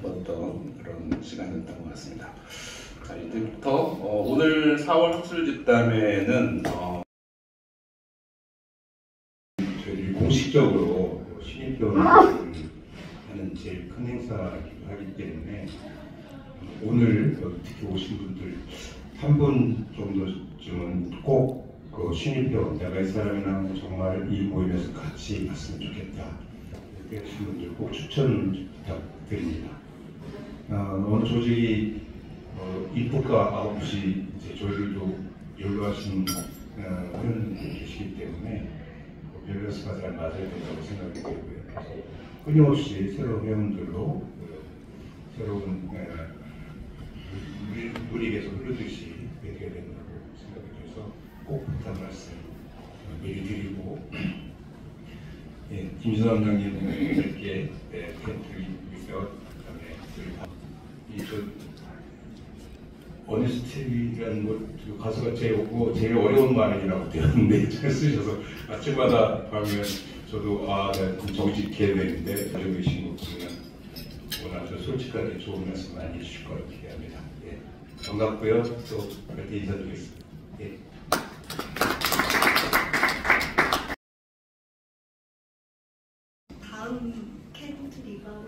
기뻤던 그런 시간이었던 것 같습니다. 자, 이제부터 오늘 4월 학술 집담회는 저희들이 공식적으로 신입교원을 하는 제일 큰 행사이기도 하기 때문에 오늘 특히 오신 분들 한 분 정도쯤은 꼭 그 신입교원, 내가 이 사람이랑 정말 이 모임에서 같이 갔으면 좋겠다 이렇게 하신 분들 꼭 추천 부탁드립니다. 어느 조직이 인풋과 9시 이제 저희들도 연구하시는 회원님들이 계시기 때문에 밸런스가 잘 맞아야 된다고 생각이 되고요. 그래서 끊임없이 새로운 회원들로 새로운 물이 계속 흐르듯이 되게 된다고 생각이 돼서 꼭 부탁 말씀 미리 드리고, 예, 김진환 원장님께 팬트리에서 그다음에 어니스트리라는 것 가수가 제일 어려운 말이라고 되었는데 잘 쓰셔서 아침마다 가면 저도 내가 정직해야 되는데 가지고 계신 거 보면 오늘 아주 솔직하게 좋은 말씀 많이 해주실 거라고 기대합니다. 예, 반갑고요. 또 그렇게 인사드리겠습니다. 예. 다음 캔트리가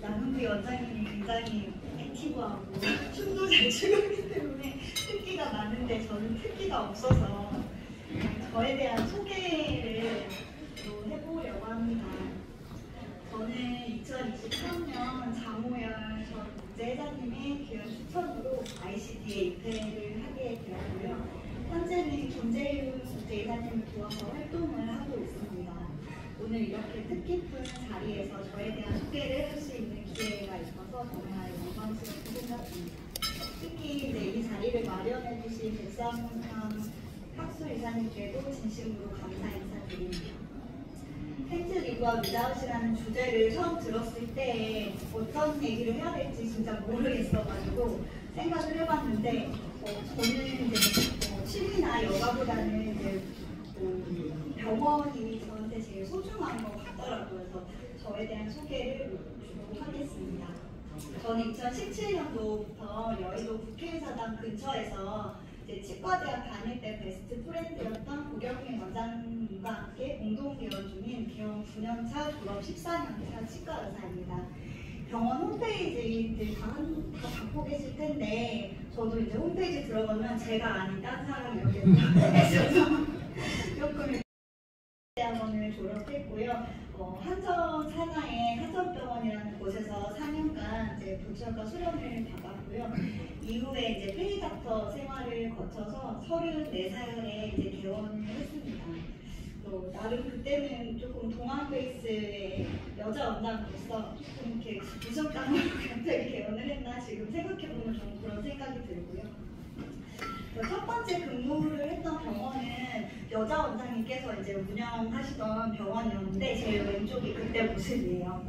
남은비 원장님이 굉장히 액티브하고 춤도 잘 추기 때문에 특기가 많은데 저는 특기가 없어서 저에 대한 소개를 또 해보려고 합니다. 저는 2023년 장호열 전 국제회장님의 기원 추천으로 ICD에 입회를 하게 되었고요. 현재는 김재윤 국제회장님을 도와서 활동을 하고 있습니다. 오늘 이렇게 뜻깊은 자리에서 저에 대한 소개를 할 수 있는 기회가 있어서 정말 영광스럽게 생각합니다. 특히 이제 이 자리를 마련해 주신 백상훈 학술 이사님께도 진심으로 감사 인사드립니다. 팬트리그와 위다웃이라는 주제를 처음 들었을 때 어떤 얘기를 해야 될지 진짜 모르겠어가지고 생각을 해봤는데 저는 이제 취미나 여가보다는 이제 병원이 저한테 제일 소중한 것 같더라고요. 그래서 저에 대한 소개를 주로 하겠습니다. 저는 2017년도부터 여의도 국회의사당 근처에서 이제 치과대학 다닐 때 베스트 프렌드였던 고경민 원장님과 함께 공동개원 중인 개원 9년차 졸업 14년차 치과 의사입니다. 병원 홈페이지들 다 갖고 계실 텐데 저도 이제 홈페이지 들어가면 제가 아닌 딴 사람이 이렇게 있어서 조금 대학원을 졸업했고요. 한전 산하의 한전병원이라는 곳에서 4년간 이제 부처과 수련을 받았고요. 이후에 이제 페이닥터 생활을 거쳐서 34살에 이제 개원을 했습니다. 나름 그때는 조금 동안 베이스의 여자 원장으로서 좀 이렇게 무섭다고 갑자기 개원을 했나 지금 생각해보면 좀 그런 생각이 들고요. 첫 번째 근무를 했던 병원은 여자 원장님께서 이제 운영하시던 병원이었는데 제 왼쪽이 그때 모습이에요.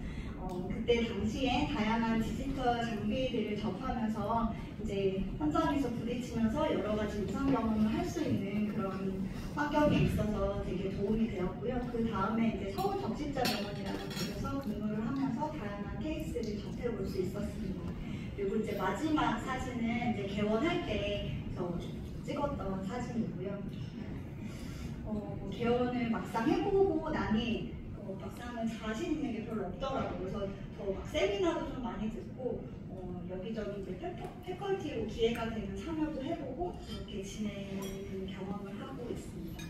그때 당시에 다양한 디지털 장비들을 접하면서 이제 현장에서 부딪히면서 여러 가지 임상 경험을 할 수 있는 그런 환경에 있어서 되게 도움이 되었고요. 그 다음에 이제 서울 덕십자병원이라는 곳에서 근무를 하면서 다양한 케이스를 접해볼 수 있었습니다. 그리고 이제 마지막 사진은 이제 개원할 때 찍었던 사진이고요. 개원을 막상 해보고 나니 막상은 자신 있는 게 별로 없더라고요. 그래서 더 세미나도 좀 많이 듣고 여기저기 이제 패컬티로 기회가 되면 참여도 해보고 이렇게 진행하는 경험을 하고 있습니다.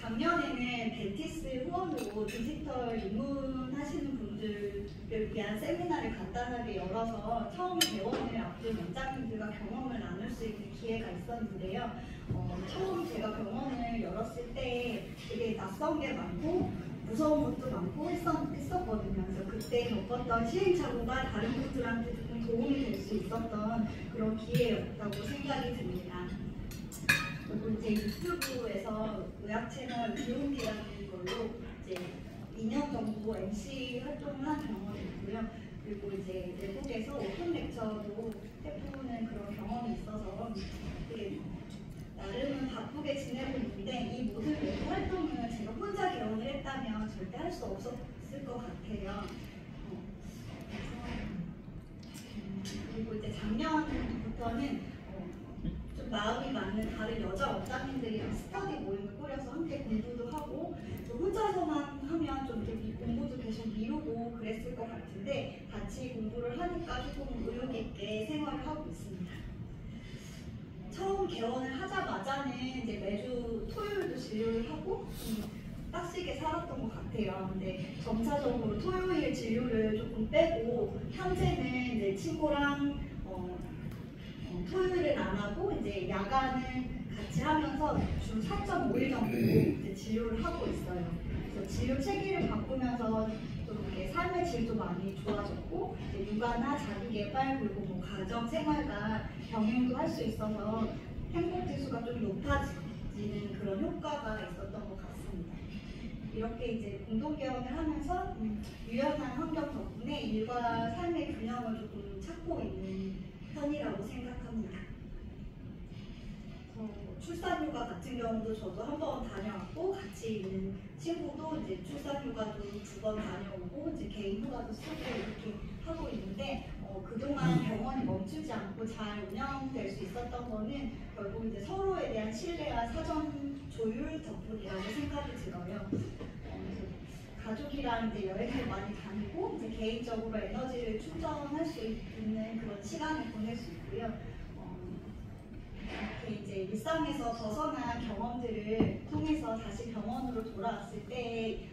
작년에는 베티스 후원으로 디지털 입문하시는 분들을 위한 세미나를 간단하게 열어서 처음 개원을 앞둔 원장님들과 경험을 나눌 수 있는 기회가 있었는데요. 처음 제가 병원을 열었을 때 되게 낯선 게 많고 무서운 것도 많고 했었거든요. 그래서 그때 겪었던 시행착오가 다른 분들한테 조금 도움이 될 수 있었던 그런 기회였다고 생각이 듭니다. 그리고 이제 유튜브에서 의학 채널 비용기라는 걸로 이제 2년 정도 MC 활동을 한 경험이 있고요. 그리고 이제 외국에서 오픈 렉처도 해보는 그런 경험이 있어서 나름은 바쁘게 지내고 있는데 이 모든 외부 활동을 제가 혼자 개원을 했다면 절대 할 수 없었을 것 같아요. 쪽에서는 좀 마음이 맞는 다른 여자 원장님들이랑 스터디 모임을 꾸려서 함께 공부도 하고 또 혼자서만 하면 좀 이렇게 공부도 계속 미루고 그랬을 것 같은데 같이 공부를 하니까 조금 의욕 있게 생활을 하고 있습니다. 처음 개원을 하자마자는 이제 매주 토요일도 진료를 하고 빡시게 살았던 것 같아요. 근데 점차적으로 토요일 진료를 조금 빼고 현재는 이제 친구랑 토요일은 안 하고 이제 야간을 같이 하면서 주 4.5일 정도 이제 진료를 하고 있어요. 그래서 진료 체계를 바꾸면서 좀 이렇게 삶의 질도 많이 좋아졌고 이제 육아나 자기 개발 그리고 뭐 가정 생활과 병행도 할 수 있어서 행복 지수가 좀 높아지는 그런 효과가 있었던 것 같습니다. 이렇게 이제 공동 개원을 하면서 유연한 환경 덕분에 일과 삶의 균형을 조금 찾고 있는 편이라고 생각합니다. 출산휴가 같은 경우도 저도 한 번 다녀왔고 같이 있는 친구도 이제 출산휴가도 2번 다녀오고 이제 개인 휴가도 쓰고 이렇게 하고 있는데 그동안 병원이 멈추지 않고 잘 운영될 수 있었던 거는 결국 이제 서로에 대한 신뢰와 사전 조율 덕분이라고 생각이 들어요. 가족이랑 이제 여행을 많이 다니고 이제 개인적으로 에너지를 충전할 수 있는 그런 시간을 보낼 수 있고요. 이렇게 이제 일상에서 벗어난 경험들을 통해서 다시 병원으로 돌아왔을 때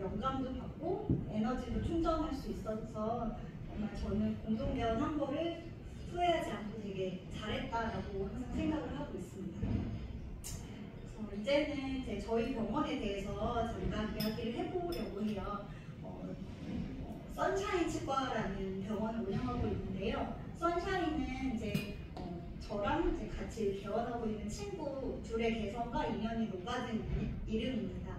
영감도 받고 에너지도 충전할 수 있어서 정말 저는 공동개원 한 거를 후회하지 않고 되게 잘했다라고 항상 생각을 하고 있습니다. 이제는 이제 저희 병원에 대해서 잠깐 이야기를 해보려고 해요. 선샤인 치과라는 병원을 운영하고 있는데요. 선샤인은 이제 저랑 이제 같이 개원하고 있는 친구 둘의 개성과 인연이 녹아든 이름입니다.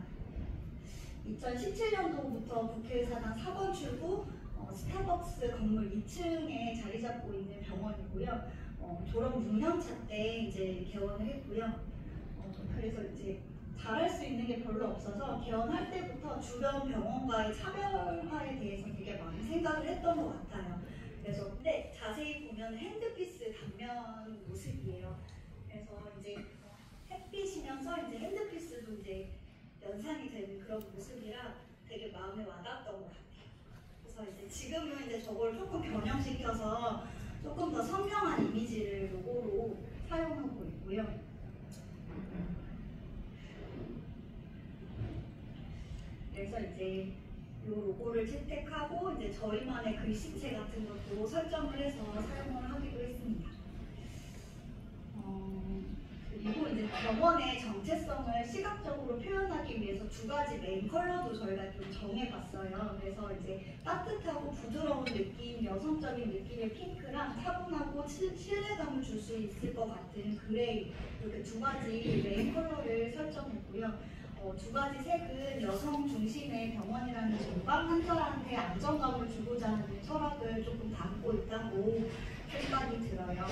2017년도부터 국회의사당 4번 출구 스타벅스 건물 2층에 자리 잡고 있는 병원이고요. 졸업 6년차 때 이제 개원을 했고요. 그래서 이제 잘할 수 있는 게 별로 없어서 개원할 때부터 주변 병원과의 차별화에 대해서 되게 많이 생각을 했던 것 같아요. 그래서 근데 자세히 보면 핸드피스 단면 모습이에요. 그래서 이제 햇빛이면서 이제 핸드피스도 이제 연상이 되는 그런 모습이라 되게 마음에 와닿았던 것 같아요. 그래서 이제 지금은 이제 저걸 조금 변형시켜서 조금 더 선명한 이미지를 로고로 사용하고 있고요. 그래서 이제 이 로고를 채택하고 이제 저희만의 글씨체 같은 것도 설정을 해서 사용을 하기도 했습니다. 그리고 이제 병원의 정체성을 시각적으로 표현하기 위해서 2가지 메인 컬러도 저희가 좀 정해봤어요. 그래서 이제 따뜻하고 부드러운 느낌, 여성적인 느낌의 핑크랑 차분하고 신뢰감을 줄 수 있을 것 같은 그레이 이렇게 2가지 메인 컬러를 설정했고요. 2가지 색은 여성 중심의 병원이라는 전방 환자한테 안정감을 주고자 하는 철학을 조금 담고 있다고 생각이 들어요.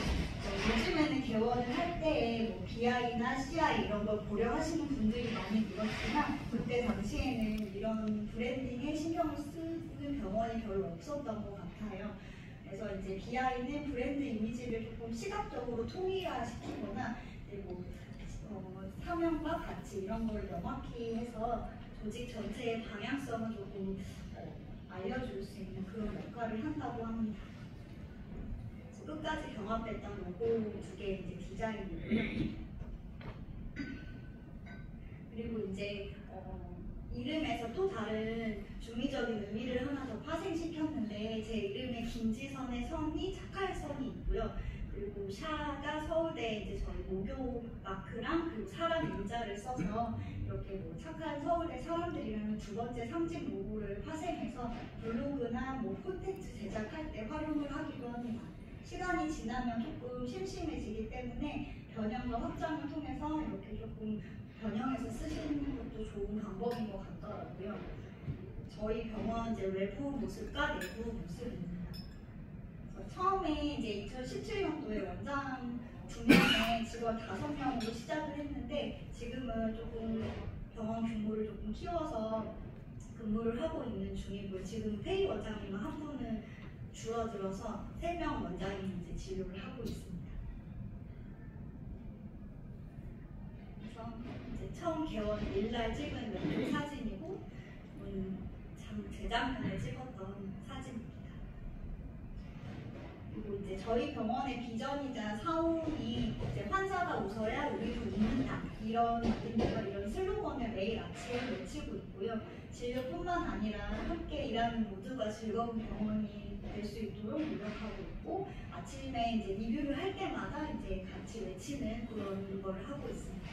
요즘에는 개원을 할 때에 뭐 BI나 CI 이런 걸 고려하시는 분들이 많이 늘었지만 그때 당시에는 이런 브랜딩에 신경을 쓰는 병원이 별로 없었던 것 같아요. 그래서 이제 BI는 브랜드 이미지를 조금 시각적으로 통일화시키거나 그리고 사명과 가치 이런 걸 명확히 해서 조직 전체의 방향성을 조금 알려줄 수 있는 그런 역할을 한다고 합니다. 그래서 끝까지 병합했던 로고 2개 이제 디자인이고요. 그리고 이제 이름에서 또 다른 중의적인 의미를 하나 더 파생시켰는데 제 이름에 김지선의 선이 착할 선이 있고요. 그리고 샤가 서울대 이제 저희 모교 마크랑 그리고 사람 인자를 써서 이렇게 뭐 착한 서울대 사람들이라는 2번째 상징 로고를 파생해서 블로그나 뭐 콘텐츠 제작할 때 활용을 하기도 합니다. 시간이 지나면 조금 심심해지기 때문에 변형과 확장을 통해서 이렇게 조금 변형해서 쓰시는 것도 좋은 방법인 것 같더라고요. 저희 병원 이제 외부 모습과 내부 모습입니다. 처음에 이제 2017년도에 원장 2명에 직원 5명으로 시작을 했는데 지금은 조금 병원 규모를 조금 키워서 근무를 하고 있는 중이고요. 지금 페이 원장님은 한 분은 줄어들어서 3명 원장이 이제 진료를 하고 있습니다. 병원에서 이제 처음 개원 일날 찍은 왼쪽 사진이고 재작년에 찍었던 사진입니다. 그리고 이제 저희 병원의 비전이자 사원이 이제 환자가 웃어야 우리도 웃는다 이런 슬로건을 매일 아침에 외치고 있고요. 진료뿐만 아니라 함께 일하는 모두가 즐거운 병원이 될 수 있도록 노력하고 있고 아침에 이제 리뷰를 할 때마다 이제 같이 외치는 그런 걸 하고 있습니다.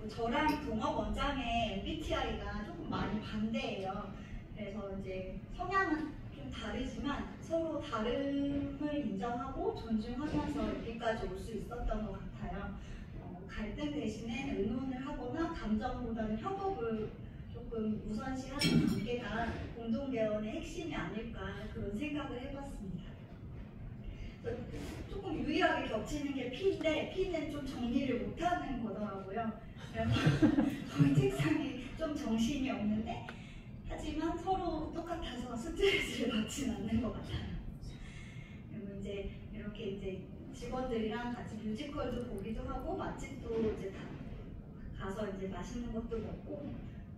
저랑 동업 원장의 MBTI가 조금 많이 반대예요. 그래서 이제 성향은 좀 다르지만 서로 다름을 인정하고 존중하면서 여기까지 올 수 있었던 것 같아요. 갈등 대신에 의논을 하거나 감정보다는 협업을 조금 우선시하는 관계가 공동개원의 핵심이 아닐까 그런 생각을 해봤습니다. 조금 유일하게 겹치는 게 P인데 P는 좀 정리를 못하는 거더라고요. 그래서 저희 책상에 좀 정신이 없는데 하지만 서로 똑같아서 스트레스를 받지는 않는 것 같아요. 그리고 이제 이렇게 이제 직원들이랑 같이 뮤지컬도 보기도 하고 맛집도 이제 가서 이제 맛있는 것도 먹고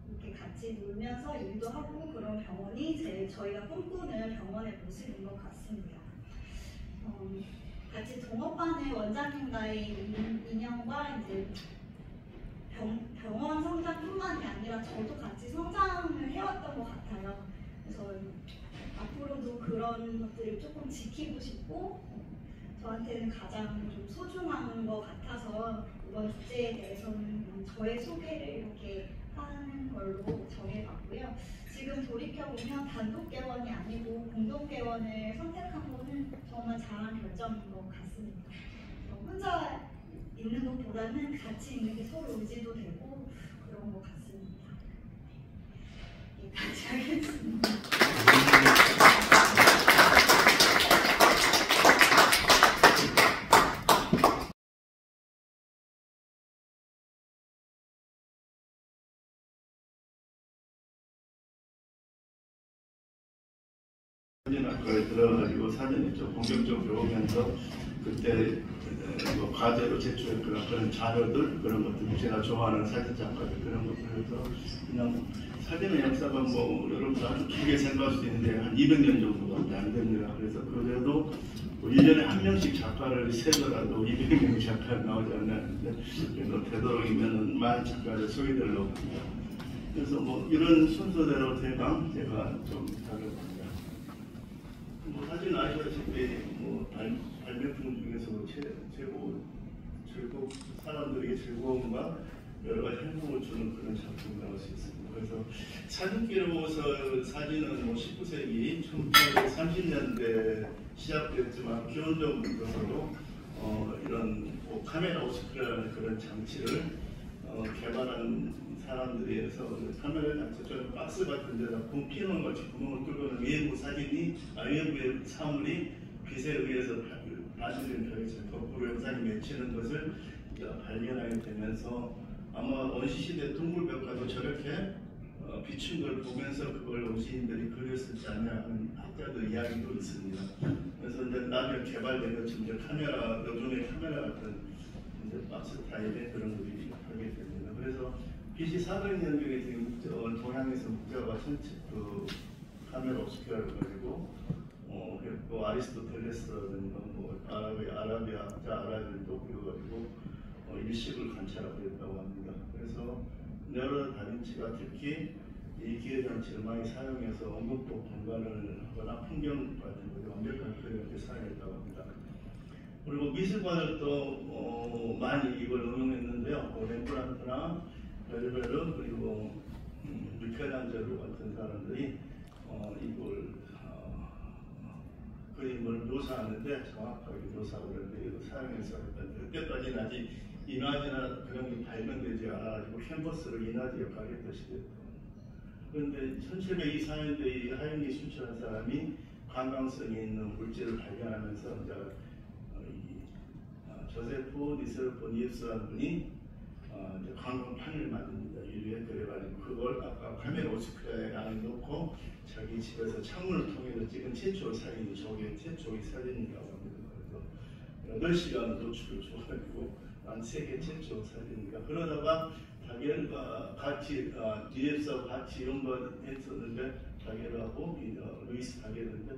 이렇게 같이 놀면서 일도 하고 그런 병원이 저희가 꿈꾸는 병원의 모습인 것 같습니다. 같이 동업하는 원장님과의 인연과 이제 병원 성장뿐만이 아니라 저도 같이 성장을 해왔던 것 같아요. 그래서 앞으로도 그런 것들을 조금 지키고 싶고 저한테는 가장 좀 소중한 것 같아서 이번 주제에 대해서는 저의 소개를 이렇게 하는 걸로 정해봤고요. 지금 돌이켜보면 단독 개원이 아니고 공동 개원을 선택한 거는 정말 잘한 결정인 것 같습니다. 혼자 있는 것보다는 같이 있는 게 서로 의지도 되고 그런 것 같습니다. 예, 같이 하겠습니다. 사진학과에 들어가지고 사진을 좀 본격적으로 배우면서 그때 뭐 과제로 제출했거나 그런 자료들 그런 것들 제가 좋아하는 사진 작가들 그런 것들에서 그냥 사진의 역사가 뭐 여러분 아주 길게 생각할 수도 있는데 한 200년 정도밖에 안 됩니다. 그래서 그래도 뭐 1년에 한 명씩 작가를 세더라도 200명의 작가가 나오지 않는데 그래서 되도록이면 많은 작가를 소개되려고 합니다. 그래서 뭐 이런 순서대로 대강 제가 좀 다뤄봅니다. 뭐 사진 아시다시피 뭐 발명품 중에서 최고 사람들에게 즐거움과 여러 가지 행복을 주는 그런 작품이라고 할 수 있습니다. 그래서 사진기를 보고서 사진은 뭐 19세기 1930년대 시작됐지만 기원전부터도 이런 뭐 카메라 오스크라는 그런 장치를 개발한 사람들이 해서 카메라 장치처럼 박스 같은 데다 피노 같이 구멍을 뚫고는 외부 외부의 사물이 빛에 의해서 반사된 벽에서 거꾸로 영상이 맺히는 것을 발견하게 되면서 아마 원시시대 동굴벽화도 저렇게 비춘 걸 보면서 그걸 원시인들이 그렸을지 아니냐 하는 학자들 이야기도 있습니다. 그래서 이제 나중에 개발된 것처럼 이제 카메라, 요즘의 카메라 같은 이제 박스 타입의 그런 것들이 하게 됩니다. 그래서 BC 400년 중에 지금 동양에서 묵자가 전체 그 카메라 오스큐라를 가지고 또 아리스토텔레스라든가 뭐 아라비아자 아라비아도 그려가지고 일식을 관찰하고 있다고 합니다. 그래서 레오나르도 다빈치가 특히 이 기회장치를 많이 사용해서 언급도 공간을 하거나 풍경 같은 것을 완벽한 표현을 사용했다고 합니다. 그리고 미술관을도 많이 이걸 응용했는데요. 렘브란트나 베르베르 그리고 미켈란젤로 같은 사람들이 이걸 그림을 묘사하는데 정확하게 묘사하고 그런데 이거 사용해서 했던데 그때까지는 아직 인화지나 그런 게 발견되지 않아가지고 캔버스를 인화지 역할을 했듯이 됐던. 그런데 1724년도에 이 하윤기 수출한 사람이 관광성이 있는 물질을 발견하면서 이제 조세프 니세르포 니에스라는 분이 이제 관광판을 만듭니다. 유리에 그래가지고 그걸 아까 카메라 오스크라에 안에 놓고 자기 집에서 창문을 통해서 찍은 최초 사진이 저게 최초의 사진이라고 합니다. 그래서 8시간 노출을 줘가지고 세계 최초 사진입니다. 그러다가 다겔과 같이 디랩스하고 같이 연구했었는데 다겔하고 루이스 다겔인데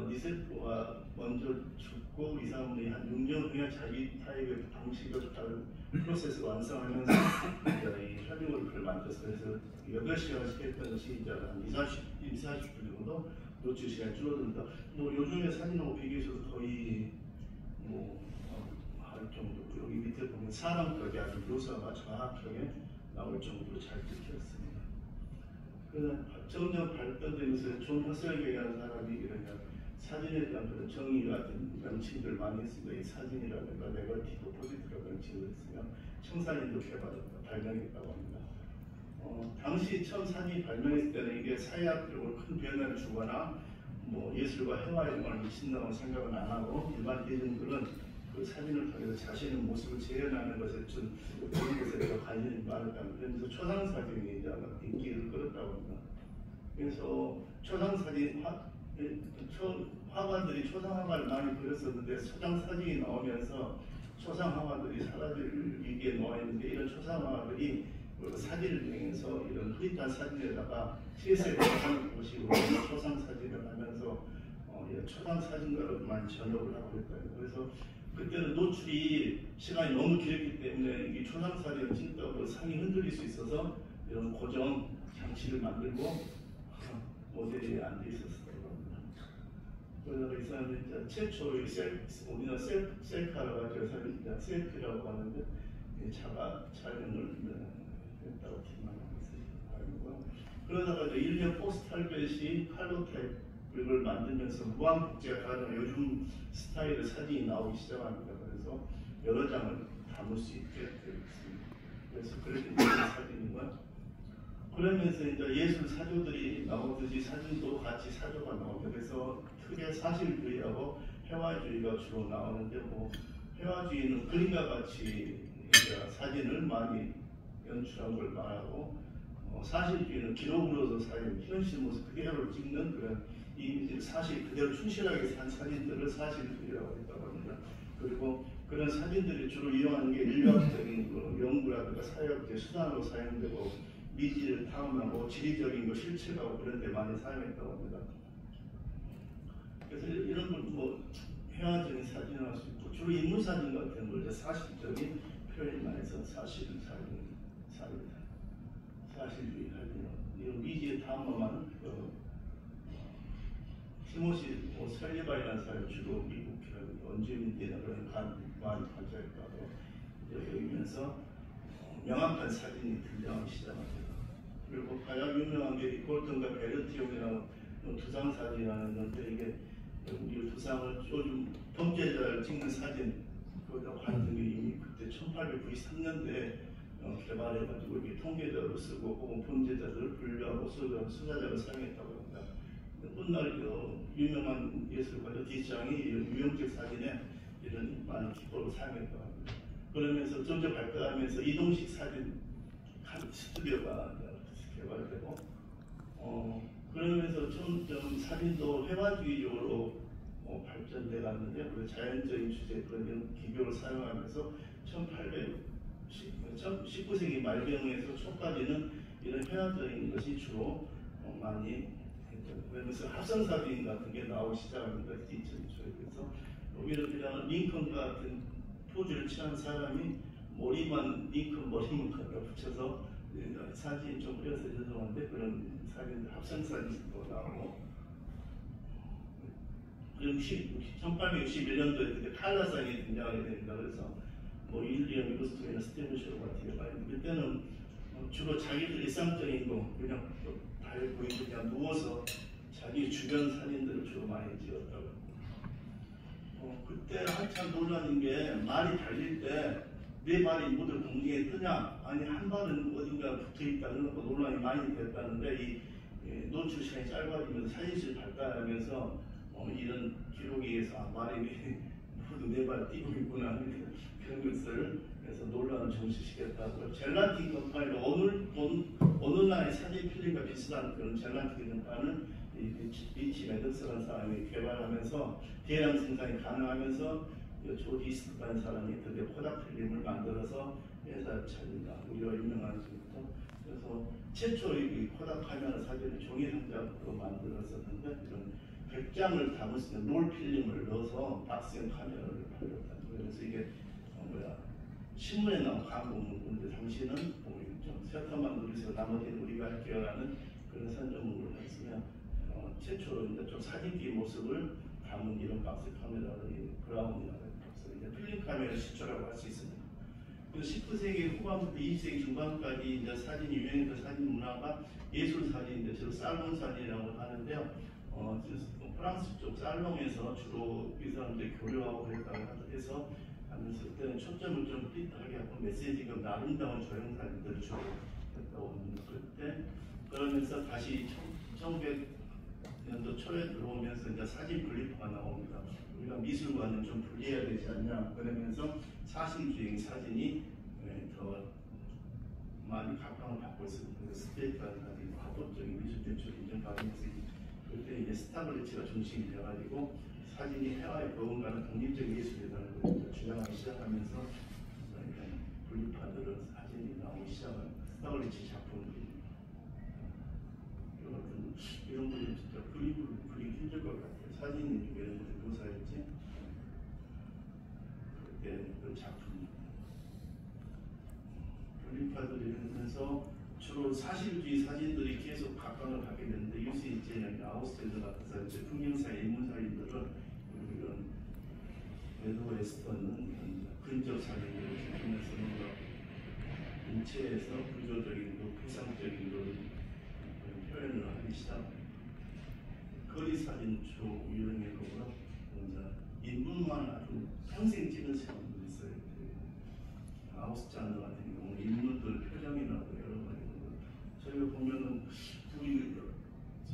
니세프가 먼저 죽고 이 사람이 한 6년 후에 자기 타입의 방식을 다른 프로세스를 완성하면서 이 혈류그룹을 만들었어요. 그래서 8시간씩 했던 것이 이제 한 40분 정도 노출 시간이 줄어든다. 뭐 요즘에 사진하고 비교해서 거의 할 정도고, 여기 밑에 보면 사람까지 아주 묘사가 정확하게 나올 정도로 잘 찍혔습니다. 그러나 점점 발전되면서 존 허셀이라는 사람이 이런 사진에 대한 그런 정의라든 명칭들 많이 했습니다. 이 사진이라든가 네거티브, 포지티브 명칭을 했으면 청사진도 발명했다고 합니다. 당시 처음 사진이 발명했을 때는 이게 사회학적으로 큰 변화를 주거나 뭐 예술과 해와에 영향을 미친다고 생각은 안 하고, 일반 대중들은 그 사진을 통해서 자신의 모습을 재현하는 것에 좀 그런 것에 더 관심이 많았다는, 그러면서 초상 사진이 이제 인기를 끌었다고 합니다. 그래서 초상 사진 화가들이 초상 화가를 많이 그렸었는데 초상 사진이 나오면서 초상 화가들이 사라질 위기에 놓아 있는데, 이런 초상 화가들이 사진을 통해서 이런 흐릿한 사진에다가 실세를 하는 곳으로 초상 사진을 하면서 초상 사진가로 많이 전역을 하고 있다. 그래서 그때는 노출이 시간이 너무 길었기 때문에 이 초상 사진을 찍다가 상이 흔들릴 수 있어서 이런 고정 장치를 만들고 모델이 앉아 있었다고 합니다. 그래서 이 사람은 최초의 우리나라 셀카라고 하죠. 셀피라고 하는데 자가 촬영을 했다고 기만하고 있습니다. 그러다가 이제 일명 포스탈벳이 칼로타입을 만들면서 무한국제가 가장 요즘 스타일의 사진이 나오기 시작합니다. 그래서 여러 장을 담을 수 있게 되어 있습니다. 그래서 그렇게 된 사진이고요. 그러면서 이제 예술 사조들이 나오듯이 사진도 같이 사조가 나옵니다. 그래서 크게 사실주의하고 회화주의가 주로 나오는데, 뭐 회화주의는 그림과 같이 사진을 많이 연출한 걸 말하고, 사실주의는 기록으로서 사진, 현실 모습 그대로 찍는 그런 이미지를 사실 그대로 충실하게 산 사진들을 사실주의라고 했다고 합니다. 그리고 그런 사진들이 주로 이용하는 게 인류학적인 연구라든가 사회학적 수단으로 사용되고, 미지를 탐험하고 지리적인 거 실체하고 그런 데 많이 사용했다고 합니다. 그래서 이런 걸 뭐 회화적인 사진을 할 수 있고, 주로 인물 사진 같은 걸 사실적인 표현만 해서 사실주의 사진, 이런 미지의 탐험하는 티모시 설리바이라는 사람이 주로 미국 원주민들이나 그런 많이 관찰했다고 여기면서 명확한 사진이 등장하기 시작합니다. 그리고 가장 유명한 게 골튼과 베르티용이라는 두상 사진이라는 건데, 이게 우리 두상을 요즘 범죄자를 찍는 사진 그거다 관등이 이미 그때 1893년도에 개발해가지고 이게 통계자로 쓰고, 혹은 범죄자들을 분류하고 수사자로 사용했다고 합니다. 훗날 유명한 예술가 디장이 유형적 사진에 이런 많은 기법을 사용했다고 합니다. 그러면서 점점 발달하면서 이동식 사진 스튜디오가 개발되고, 그러면서 점점 사진도 회화주의적으로 발전돼 갔는데, 자연적인 주제 그런 기교를 사용하면서 19세기 말경에서 초까지는 이런 회화적인 것이 주로 많이 그러면서 합성 사진 같은 게 나오기 시작합니다. 2000초에. 그래서 오히려 링컨 같은 포즈를 취한 사람이 머리만 링컨 머리만 갖다 붙여서 사진이 좀 그려서 죄송한데 그런 사진들 합성 사진도 나오고, 그리고 1861년도에 그때 칼라상이 등장하게 됩니다. 그래서 뭐 윌리엄 루스트나 스티븐 쇼 같은 게 많이 있는데, 그때는 주로 자기들 일상적인 거 그냥 발 보이고 그냥 누워서 자기 주변 사진들을 주로 많이 찍었다고. 그때 한참 논란인 게, 말이 달릴 때 내 발이 모두 공중에 뜨냐, 아니 한 발은 어딘가 붙어있다, 그런 거 논란이 많이 됐다는데, 이 노출 시간이 짧아지면서 사진실 발달하면서 이런 기록에 의해서 말이 모두 내 발 뛰고 있구나, 그런 것을 그래서 논란을 정식시켰다고. 젤라틴 건파일로 어느 나라의 사진 필름과 비슷한 그런 젤라틴 건파는 리치 매덕스라는 사람이 개발하면서 대량 생산이 가능하면서 조 디스트라는 사람이 드디어 코닥 필름을 만들어서 회사를 차린다. 우리가 유명한 것부터. 그래서 최초 이 코닥 카메라 사진을 종이 상자로 만들었었는데 이런 100장을 담을 수 있는 롤 필름을 넣어서 박스형 카메라를 팔렸다. 그래서 이게 신문에 나온 광고문인데 당신은 좀 세터만 누리세요. 나머지는 우리가 할게요라는 그런 선전문을 했으면 최초로 이제 좀 사진기 모습을 담은 이런 박스 카메라를 브라운이라고 해서 이제 필름 카메라 시초라고 할 수 있습니다. 그 19세기 후반부터 20세기 중반까지 이제 사진이 유행했던 사진 문화가 예술 사진인데 주로 살롱 사진이라고 하는데요. 프랑스 쪽 살롱에서 주로 이 사람들이 교류하고 그랬다고 해서 하면서 그때는 초점을 좀 삐딱하게 하고 메시지가 아름다운 조형 사진들을 주로 했다고 합니다. 그때 그러면서 다시 1900년도 초에 들어오면서 이제 사진 분리파가 나옵니다. 우리가 미술과는 좀 분리해야 되지 않냐 그러면서 사실주의 사진이 더 많이 각광을 받고 있습니다. 스테이트한 사진, 합법적인 미술 제출 인정받으면서 그때 이제 스타블리츠가 중심이 되어가지고 사진이 해와의 버금가는 독립적 예술이라는 걸 주장하기 시작하면서 분리파들은 사진이 나오기 시작합니다. 스타블리츠 작품들이 이런 분은 진짜 그리기 힘들 것 같아요. 사진이 이런 것들 묘사했지 그때 그 작품 분리파들이면서 주로 사실주의 사진들이 계속 각광을 받게 되는데 요새 이제 아우스텔드 같은 이제 풍경사 인문사인들은 이런 웨스턴은 근접 사진을 지키면서 뭔가 인체에서 구조적인 것, 피상적인 걸 표현을 하기 시작합니다. 거리 사진 주로 유행했고요. 인물만 아주 평생 찍은 사람도 있어요. 아우스잔드 같은 경우는 인물들 표정이나 여러 가지 저희가 보면은 둘이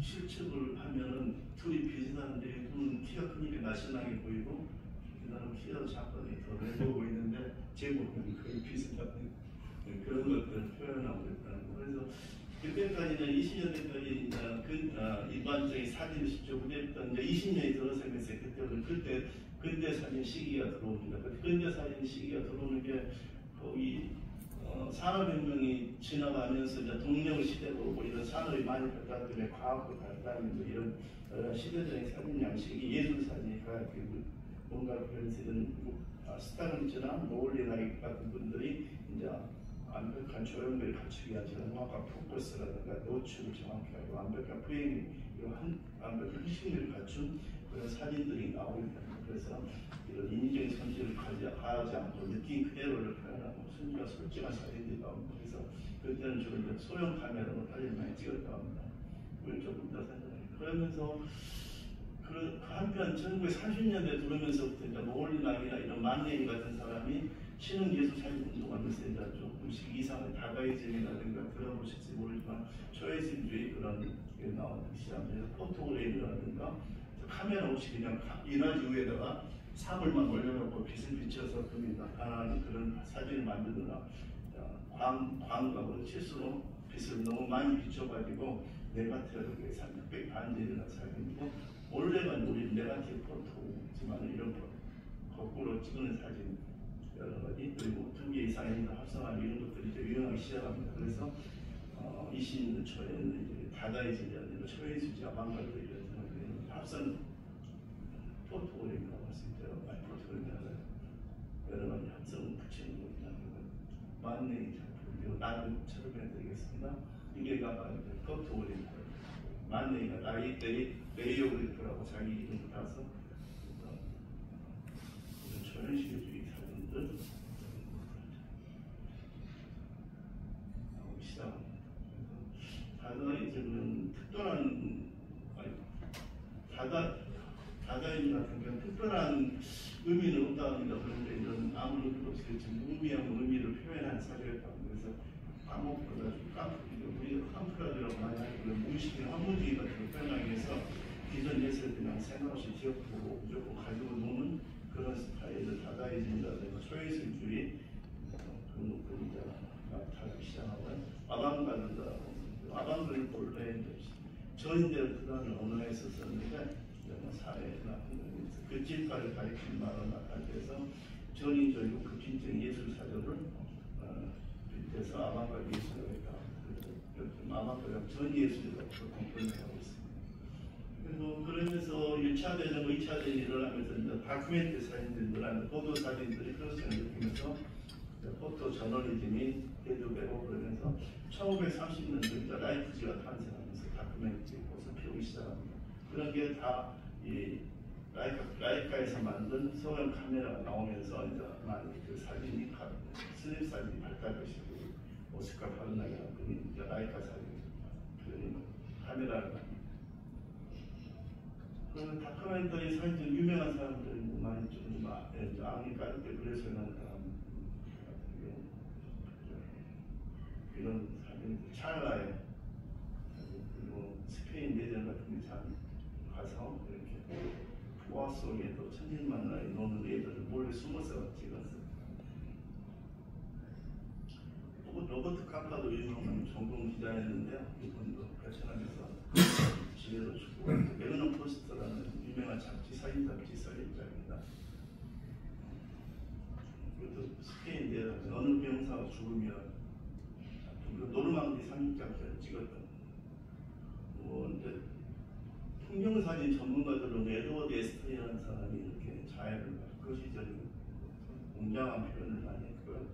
실측을 하면은 둘이 비슷한데 둘은 키가 크니까 날씬하게 보이고 그 사람 키가 작거니 더 넓어 보이는데 제목은 거의 비슷한 그런 것들을 표현하고 있다는 거. 그래서 그때까지는 20년대까지 일반적인 사진을 직접 보냈던 이제 20년이 들어서면서 그때 근대 사진 시기가 들어옵니다. 근대 사진 시기가 들어오는 게 거의 산업혁명이 지나가면서 이제 동력 시대로 뭐 이런 산업이 많이 발달되면 과학도 발달하면서 이런 시대적인 사진 양식이 예술 사진이가 뭔가를 표현하는 스타글리츠나 노을리나 같은 분들이 이제 완벽한 조형들을 갖추기 위한 정확한 포커스라든가 노출을 정확히 하고 완벽한 프레임, 완벽한 핵심을 갖춘 그런 사진들이 나오게 됩니다. 그래서 이런 인위적인 손질을 가하지 않고 느낀 그대로를 표현하고 순수한 솔직한 사진들이 나옵니다. 그래서 그때는 주로 이제 소형 카메라로 사진을 많이 찍었다고 합니다. 그걸 조금 더 생각해요. 그러면서 그 한편 1930년대 들어오면서부터 이제 노을락이나 이런 만네이 같은 사람이 신흥예술 사진 운동하면서 이제 조금씩 이상의 다가이즘이라든가 들어보실지 모르지만 초예술주의 그런 게 나오기 시작해서 포토그래프라든가 카메라 없이 그냥 인화지 위에다가 사물만 올려놓고 빛을 비춰서 금이 나타나는 그런 사진을 만들거나 광각으로 실수로 빛을 너무 많이 비춰가지고 네가티브하게 삼각벽 반지를 사진이고 원래가 우리 네가티브 포토지만 이런 거꾸로 찍는 사진 여러 가지 그리고 2개 이상의 합성한 이런 것들이 이제 유행하기 시작합니다. 그래서 20년 초에는 이제 다다이즘이라든가 초예술지 아방가르드 이런 합성 포토그래프라고 할 수 있죠. 포토그래프 여러 가지 합성을 붙이는 겁니다. 만능의 작품 그리고 나는 처럼해드리겠습니다. 이게 포토그래프 만능이가 레이오그래프라고 자기 이름을 따서 초현실주의 사진들 하고 시작합니다. 다다이즘은 특별한 다다이즘 같은 경우는 특별한 의미는 없다 합니다. 그런데 이런 아무 의미도 없이 지금 의미한 의미를 표현한 사례였다고 그래서 까먹보다 좀 깜프기도 우리가 깜프라지라고 많이 하고 무의식의 환무주의 같은 걸 표현하기 위해서 기존 예술을 그냥 생각 없이 기억하고 무조건 가지고 노는 그런 스타일을 다다이즘이라든가 초예술주의 그런 것들이 이제 나타나기 시작하고요. 아방가르드 본래 저인대를 표현하는 언어에서 썼는데 사회나 글짓가를 가리키는 말로 나타내서 전인적이고 급진적인 예술사전을 그래서 아방가르드 예술이다. 아방가르드 전예술이라고 보통 표현하고 있습니다. 그리고 그러면서 1차 대전과 2차 대전이 일어나면서 이제 다큐멘터리 사진들이 늘어나는 포토 사진들이 그것을 느끼면서 포토 저널리즘이 대두되고 그러면서 1930년대 라이프지가 탄생하면서 다큐멘터리 꽃을 피우기 시작합니다. 그런 게 다 이 라이카에서 만든 소형 카메라가 나오면서 이제 많이 그 사진이 스냅 사진이 발달하기 시작하고 오스카 파르나이라는 분이 이제 라이카 사진 그 카메라를 그 다큐멘터리 사진 유명한 사람들 많이 좀 아니까 그래서 나는 이런 사진 찰나의 그리고 스페인 내전 같은 데 참 가서 이렇게 부하 속에 또 천진만나에 노는 애들을 몰래 숨어서 찍었어요. 로버트 카파도 유명한 전공 기자였는데 이분도 발전하면서 지혜로 주고 메그넘 포스터라는 유명한 잡지 사진 잡지 설립자입니다. 그것도 스페인 내전 어느 병사가 죽으면 노르망디 상륙작전을 찍었던 이제 풍경사진 전문가들은 에드워드 에스턴이라는 사람이 이렇게 자해를 거시적인 웅장한 표현을 많이 했고요.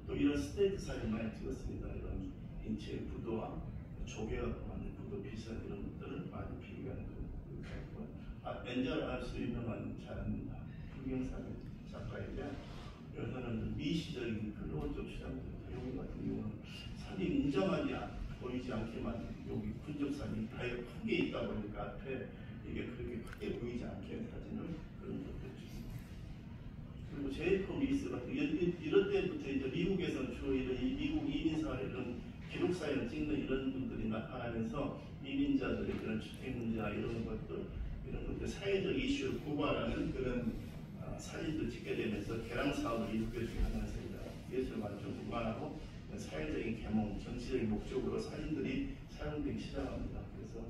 또 이런 스테이트 사진 많이 찍었습니다. 이런 인체의 부도와 조개가 만든 부도 비슷한 이런 것들을 많이 비교하는 그런 엔젤 알수 유명한 자연 풍경사진 작가인데 여기서는 미시적인 클로즈업 시장들 여기 같은 경우는 산이 웅장하지 보이지 않게만 여기 군접산이 아예 크게 있다 보니까 앞에 이게 그렇게 크게 보이지 않게 사진을 그런 것들 찍습니다. 그리고 제이콥 리스 같은 이런 때부터 이제 미국에서는 주로 이런 미국 이민사 이런 기록 사진을 찍는 이런 분들이 나타나면서 이민자들의 그런 주택 문제나 이런 것들 사회적 이슈를 고발하는 그런 사진도 찍게 되면서 개랑 사업을 일으켜주면서 예술과 좀 무관하고 사회적인 계몽, 정치적인 목적으로 사진들이 사용되기 시작합니다. 그래서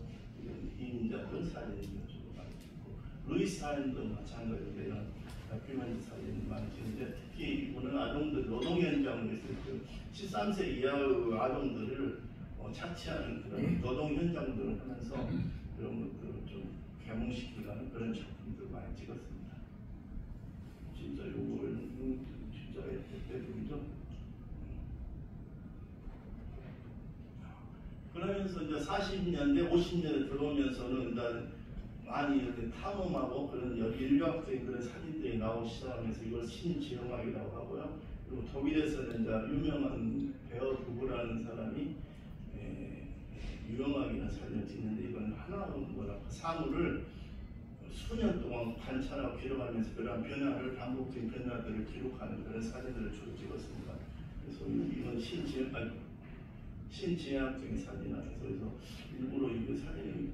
이민자들 사진을 좀 많이 찍고 루이스 사진도 마찬가지로 이런 다큐멘터리 사진을 많이 찍는데 특히 이분은 아동들 노동 현장에서 그 13세 이하의 아동들을 착취하는 그런 노동 현장들을 하면서 그런 것들을 좀 계몽시키는 그런 작품들 많이 찍었습니다. 진짜 요거는 진짜 대대적이죠. 그러면서 이제 40년대, 50년대 들어오면서는 이제 많이 이렇게 탐험하고 그런 일각적인 그런 사진들이 나오기 시작하면서 이걸 신지형학이라고 하고요. 그리고 독일에서는 이제 유명한 베어 부부라는 사람이 유형학이라는 사진을 찍는데 이건 하나로 사물을 수년 동안 관찰하고 기록하면서 그런 변화를 반복적인 변화들을 기록하는 그런 사진들을 주로 찍었습니다. 그래서 이건 신지향적인 사진이라서 그래서 일부러 이 사진을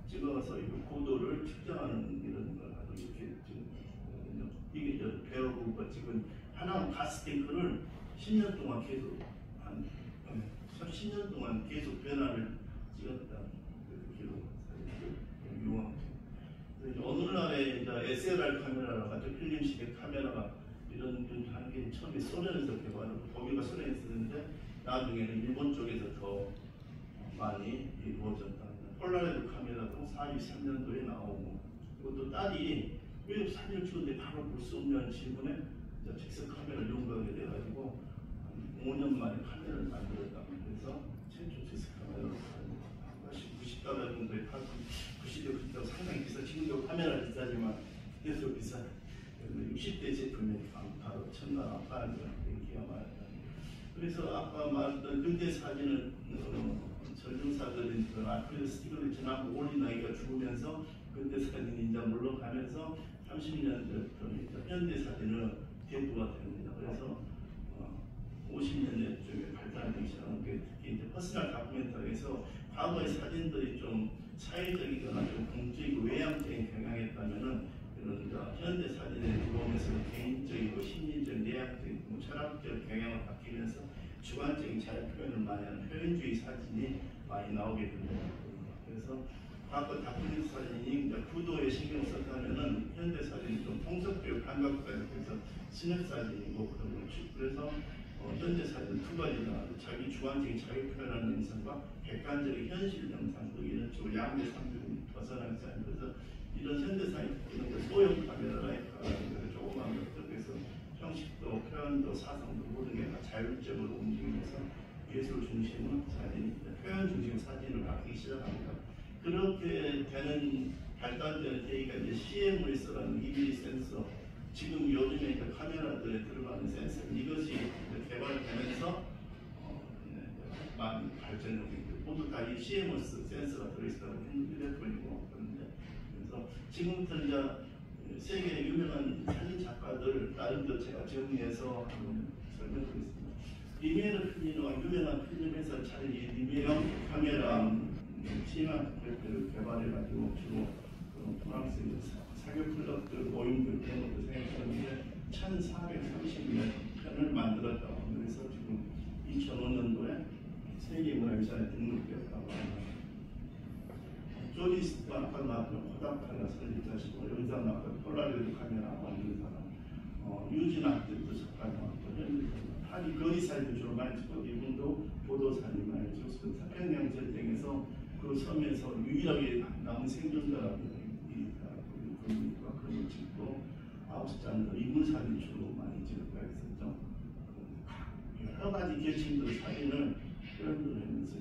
찍어서 이 고도를 측정하는 이런 걸 하고 이렇게 지금 이게 이제 배우가 찍은 하나 가스탱크를 10년 동안 계속 10년 동안 계속 변화를 찍었다 그 기록 사진 유황. 오늘날에 이제 SLR 카메라라고 하죠. 필름식의 카메라가 이런 하는 게 처음에 소련에서 개발하고 독일과 소련에서 쓰는데 나중에는 일본 쪽에서 더 많이 이루어졌다. 폴라로이드 카메라도 43년도에 나오고 그리고 또 딸이 왜 사진을 찍었는데 바로 볼 수 없냐는 질문에 즉석 카메라를 연구하게 돼가지고 5년 만에 카메라를 만들었다. 그래서 최초 즉석 카메라로 90달러 정도에 팔고 90대 그때 상당히 비싸. 지금도 카메라 비싸지만 그때도 비싸. 60대 제품이 바로 첫날 아빠는 인기가 많았다. 그래서 아까 말했던 근대 사진은 전중사들인 알프레드 스티글리츠나 올리나이가 죽으면서 근대 사진이 이제 물러가면서 30년대부터 현대 사진은 대두가 됩니다. 그래서 50년대 쪽에 발달하기 시작한 게 특히 이제 퍼스널 다큐멘터리에서 과거의 사진들이 좀 사회적이거나 좀 공적이고 외향적인 경향했다면은 이런 현대 사진에 들어오면서 개인적이고 심리적, 내향적인, 철학적 경향을 바뀌면서 주관적인 자유 표현을 많이 하는 표현주의 사진이 많이 나오게 됩니다. 그래서 과거 다큐멘터리 사진이 구도에 신경 썼다면은 작가에 그래서 스냅 사진이고 그런 거죠. 그래서 현재 사진 두 가지다. 자기 주관적인 자기 표현하는 영상과 객관적인 현실 영상도 이런 쪽으로 양대 상중이 벗어나는 사진. 그래서 이런 현대 사진은 소형 카메라에 조그만 것들 그래서 형식도 표현도 사상도 모든 게 다 자율적으로 움직이면서 예술 중심의 사진, 표현 중심의 사진을 갖기 시작합니다. 그렇게 되는 발달되는 계기가 이제 CMVS라는 EV 센서, 지금 요즘에 그 카메라들에 들어가는 센서 이것이 개발되면서 많이 발전하고 있고 모두 다 이 CMOS 센서가 들어있다고 휴대폰이고 그런데 그래서 지금부터 이제 세계 유명한 사진 작가들 나름대로 제가 정리해서 한번 설명드리겠습니다. 리미에르 필름과 유명한 필름 회사 차린 이 리미에르 카메라 심한 를 개발해가지고 주로 프랑스 사교 클럽들 모임들 그런 것도 생각했는데 1430몇 편을 만들었다고. 그래서 지금 2005년도에 세계문화유산에 등록되었다고 합니다. 조디스가 아까 나왔던 코닥칼라 설립자시고 영상 나왔던 폴라로이드 카메라 만든 사람 유진학들도 작가 나왔고 파리 거리 사진을 주로 많이 찍고 이분도 보도사진 많이 찍었고 태평양 전쟁에서 그 섬에서 유일하게 남은 생존자라고 그런 걸 찍고 아웃스탄더 이분 사진 주로 많이 찍었다 했었죠. 여러 가지 계층들 사진을 표현을 하면서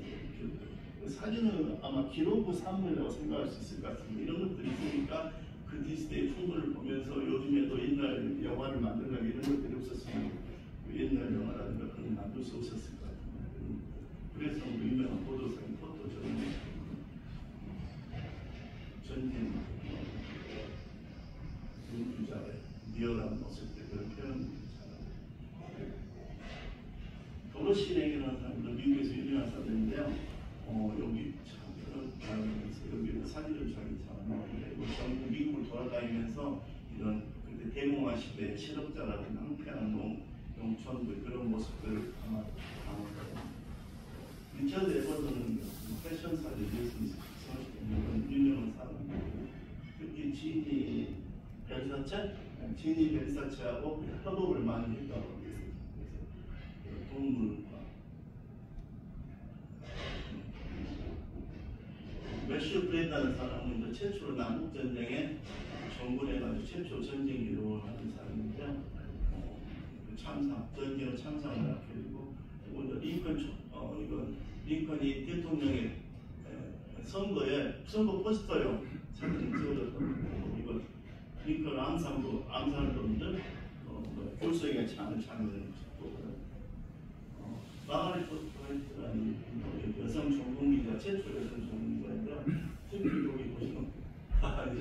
사진은 아마 기록부 산물이라고 생각할 수 있을 것 같습니다. 이런 것들이 있으니까 그 디스데이 풍물을 보면서 요즘에도 옛날 영화를 만들려면 이런 것들이 없었으면 옛날 영화라든가 그런 만들 수 없었을 것 같습니다. 그래서 유명한 보도사진 포토전은 전진 민주자의 리얼한 모습들 그런 표현을 잘하고 도로시랭이라는 사람도 미국에서 유명한 사람인데요. 여기 참 그런 여기 사진을 자기 잘 나오는데 전국 미국을 돌아다니면서 이런 그때 대공화 시대 실업자라든가 항폐한 농촌들 그런 모습들을 아마 담았거든요. 리처드 에버슨은 패션 사진 예술이 유명한 사람이고 특히 지니 벨사체하고 협업을 많이 했다고 합니다. 그래서 동물과 매슈 브레다는 사람은 최초로 남북전쟁에 정군해가지고 최초 전쟁 기록을 하는 사람인데요. 전쟁 참상을 하게 되고 이건 링컨이 대통령의 선거 포스터용 사진 찍어줬고 이건 링컨 암살범들 교수에게 참여를 찍고 마가렛 포스터라는 여성 전공기자 최초 여성 전공기자인데 특히 여기 보시면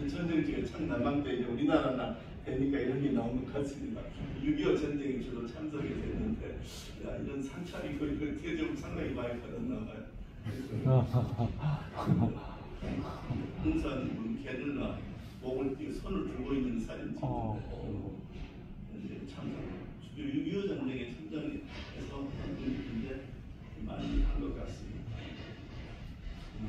전쟁 중에 참 난망때 우리나라나 되니까 이런 게 나온 것 같습니다. 6.25 전쟁에 주로 참석이 됐는데 이런 상처 이거 좀 상당히 많이 받았나 봐요. 흥선 개들나 목을 띄고 손을 들고 있는 사진 찍는데 참석 6.25 전쟁에 참전해서 분들인데 많이 한 것 같습니다.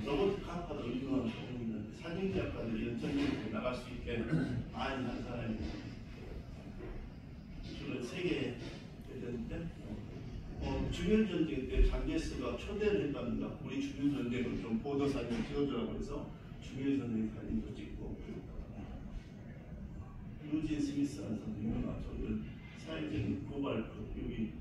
로버트 카파도 유명한 소문이 있는데 사진작가들이 이런 전쟁에 나갈 수 있게 많이 한 사람입니다. 주로 세계 대전 때 중일 전쟁 때 장제스가 초대를 했답니다. 우리 중일 전쟁을 좀 보도 사진을 찍어주라고 해서 중일 전쟁 사진도 찍고 유진 스미스라는 사람도 유명하죠. 사회적인 고발 여기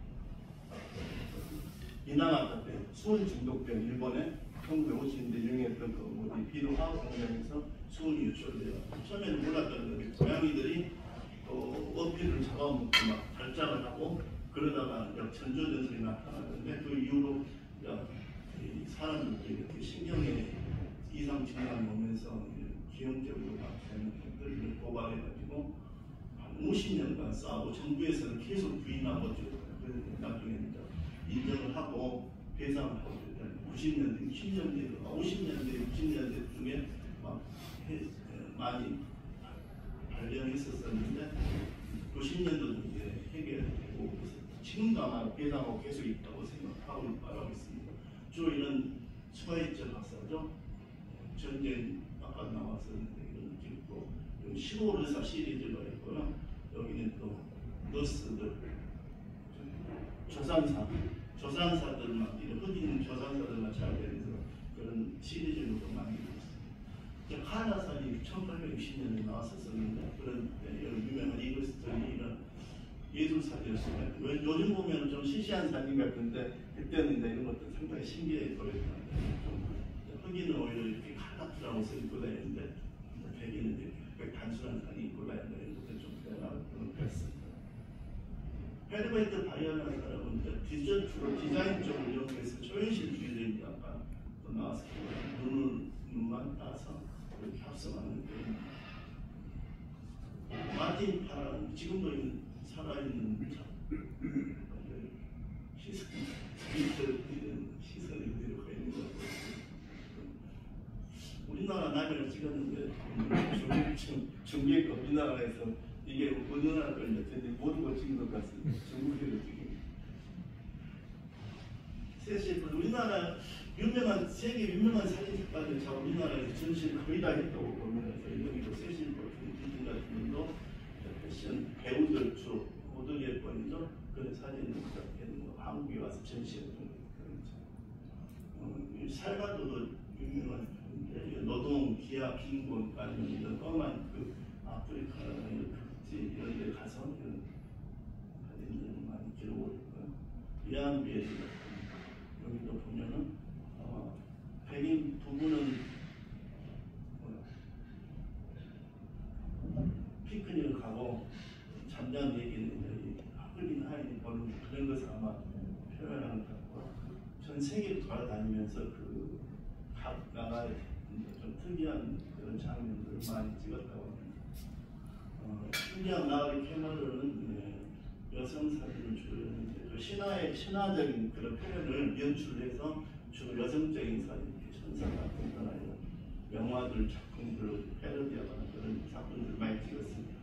이나가타 때 수은 중독된 일본에 1950년대 유행했던 그 뭐지 비루하우 공장에서 수은이 유출돼요. 처음에는 몰랐던 게 고양이들이 어필을 잡아먹고 막 발작을 하고 그러다가 전조전선이 나타났는데 그 이후로 사람들이 이렇게 신경에 이상 증상이 오면서 기형적으로 되는 것들을 고발해가지고 한 50년간 싸우고 정부에서는 계속 부인하고 그래서 나중에 인정을 하고 배상을 하고 90년대, 70년대, 50년대, 60년대 중에 막 많이 발령했었는데 90년도도 이제 해결되고 지금도 아마 배상하고 계속 있다고 생각하고 있습니다. 주로 이런 스와이처 박사죠. 전쟁 아까 나왔었는데 이런 찍고 15 의사 시리즈가 있고요. 여기 보이는 또 너스들, 조상사들만 이런 흑인 조상사들만 잘 되면서 그런 시리즈를 또 많이 있었어요. 한라산이 1860년에 나왔었는데 그런 이런 유명한 이글스토리 이런 예술 사진이었어요. 요즘 보면 좀 시시한 사진 같은데 그때는 이런 것도 상당히 신기해 보였는데 흑인은 오히려 이렇게 컬러풀한 옷을 입고 다니는데 백인은 이렇게 단순한 사진 입고 다니는 것도 좀 대단한 그랬습니다. 헤르베르트 바이어라는 사람은 디자인 쪽을 이용해서 초현실주의를 약간 또 나왔을 거예요. 눈만 따서 이렇게 합성하는 그런 마틴 파라는 지금도 살아있는 시선이 그대로 가 있는 것 같아요. 우리나라 라면을 찍었는데 중계가 우리나라에서 이게 어느 나라 걸렸는데 모든 걸 찍은 것 같습니다. 중국에도 찍은. 사실 우리나라 세계 유명한 사진 작가들 자 우리나라에서 전시를 거의 다 했다고 보면서 여기도 세실 같은 같은 것도 패션 배우들 주 모델 번이죠. 그런 사진을 한국에 와서 전시했던 그런 살바도르도 유명한 노동, 기아, 빈곤 아니면 이런 험한 그 아프리카 이런 데 가서 이런 사진들을 많이 기록을 했고요. 이란비에서 여기도 보면은 백인 두 분은 피크닉을 가고 잠자는 얘기는 흑인 하인이 보는 그런 것을 아마 표현하는 것 같고 전 세계를 돌아다니면서 각 나라의 좀 특이한 그런 장면들을 많이 찍었다고 합니다. 특이한 나라의 캐머런은 여성 사진을 주로 했는데 그 신화적인 그런 표현을 연출해서 주로 여성적인 사진, 천사 같은 거나 이런 영화들 작품들을 패러디하거나 그런 작품들을 많이 찍었습니다.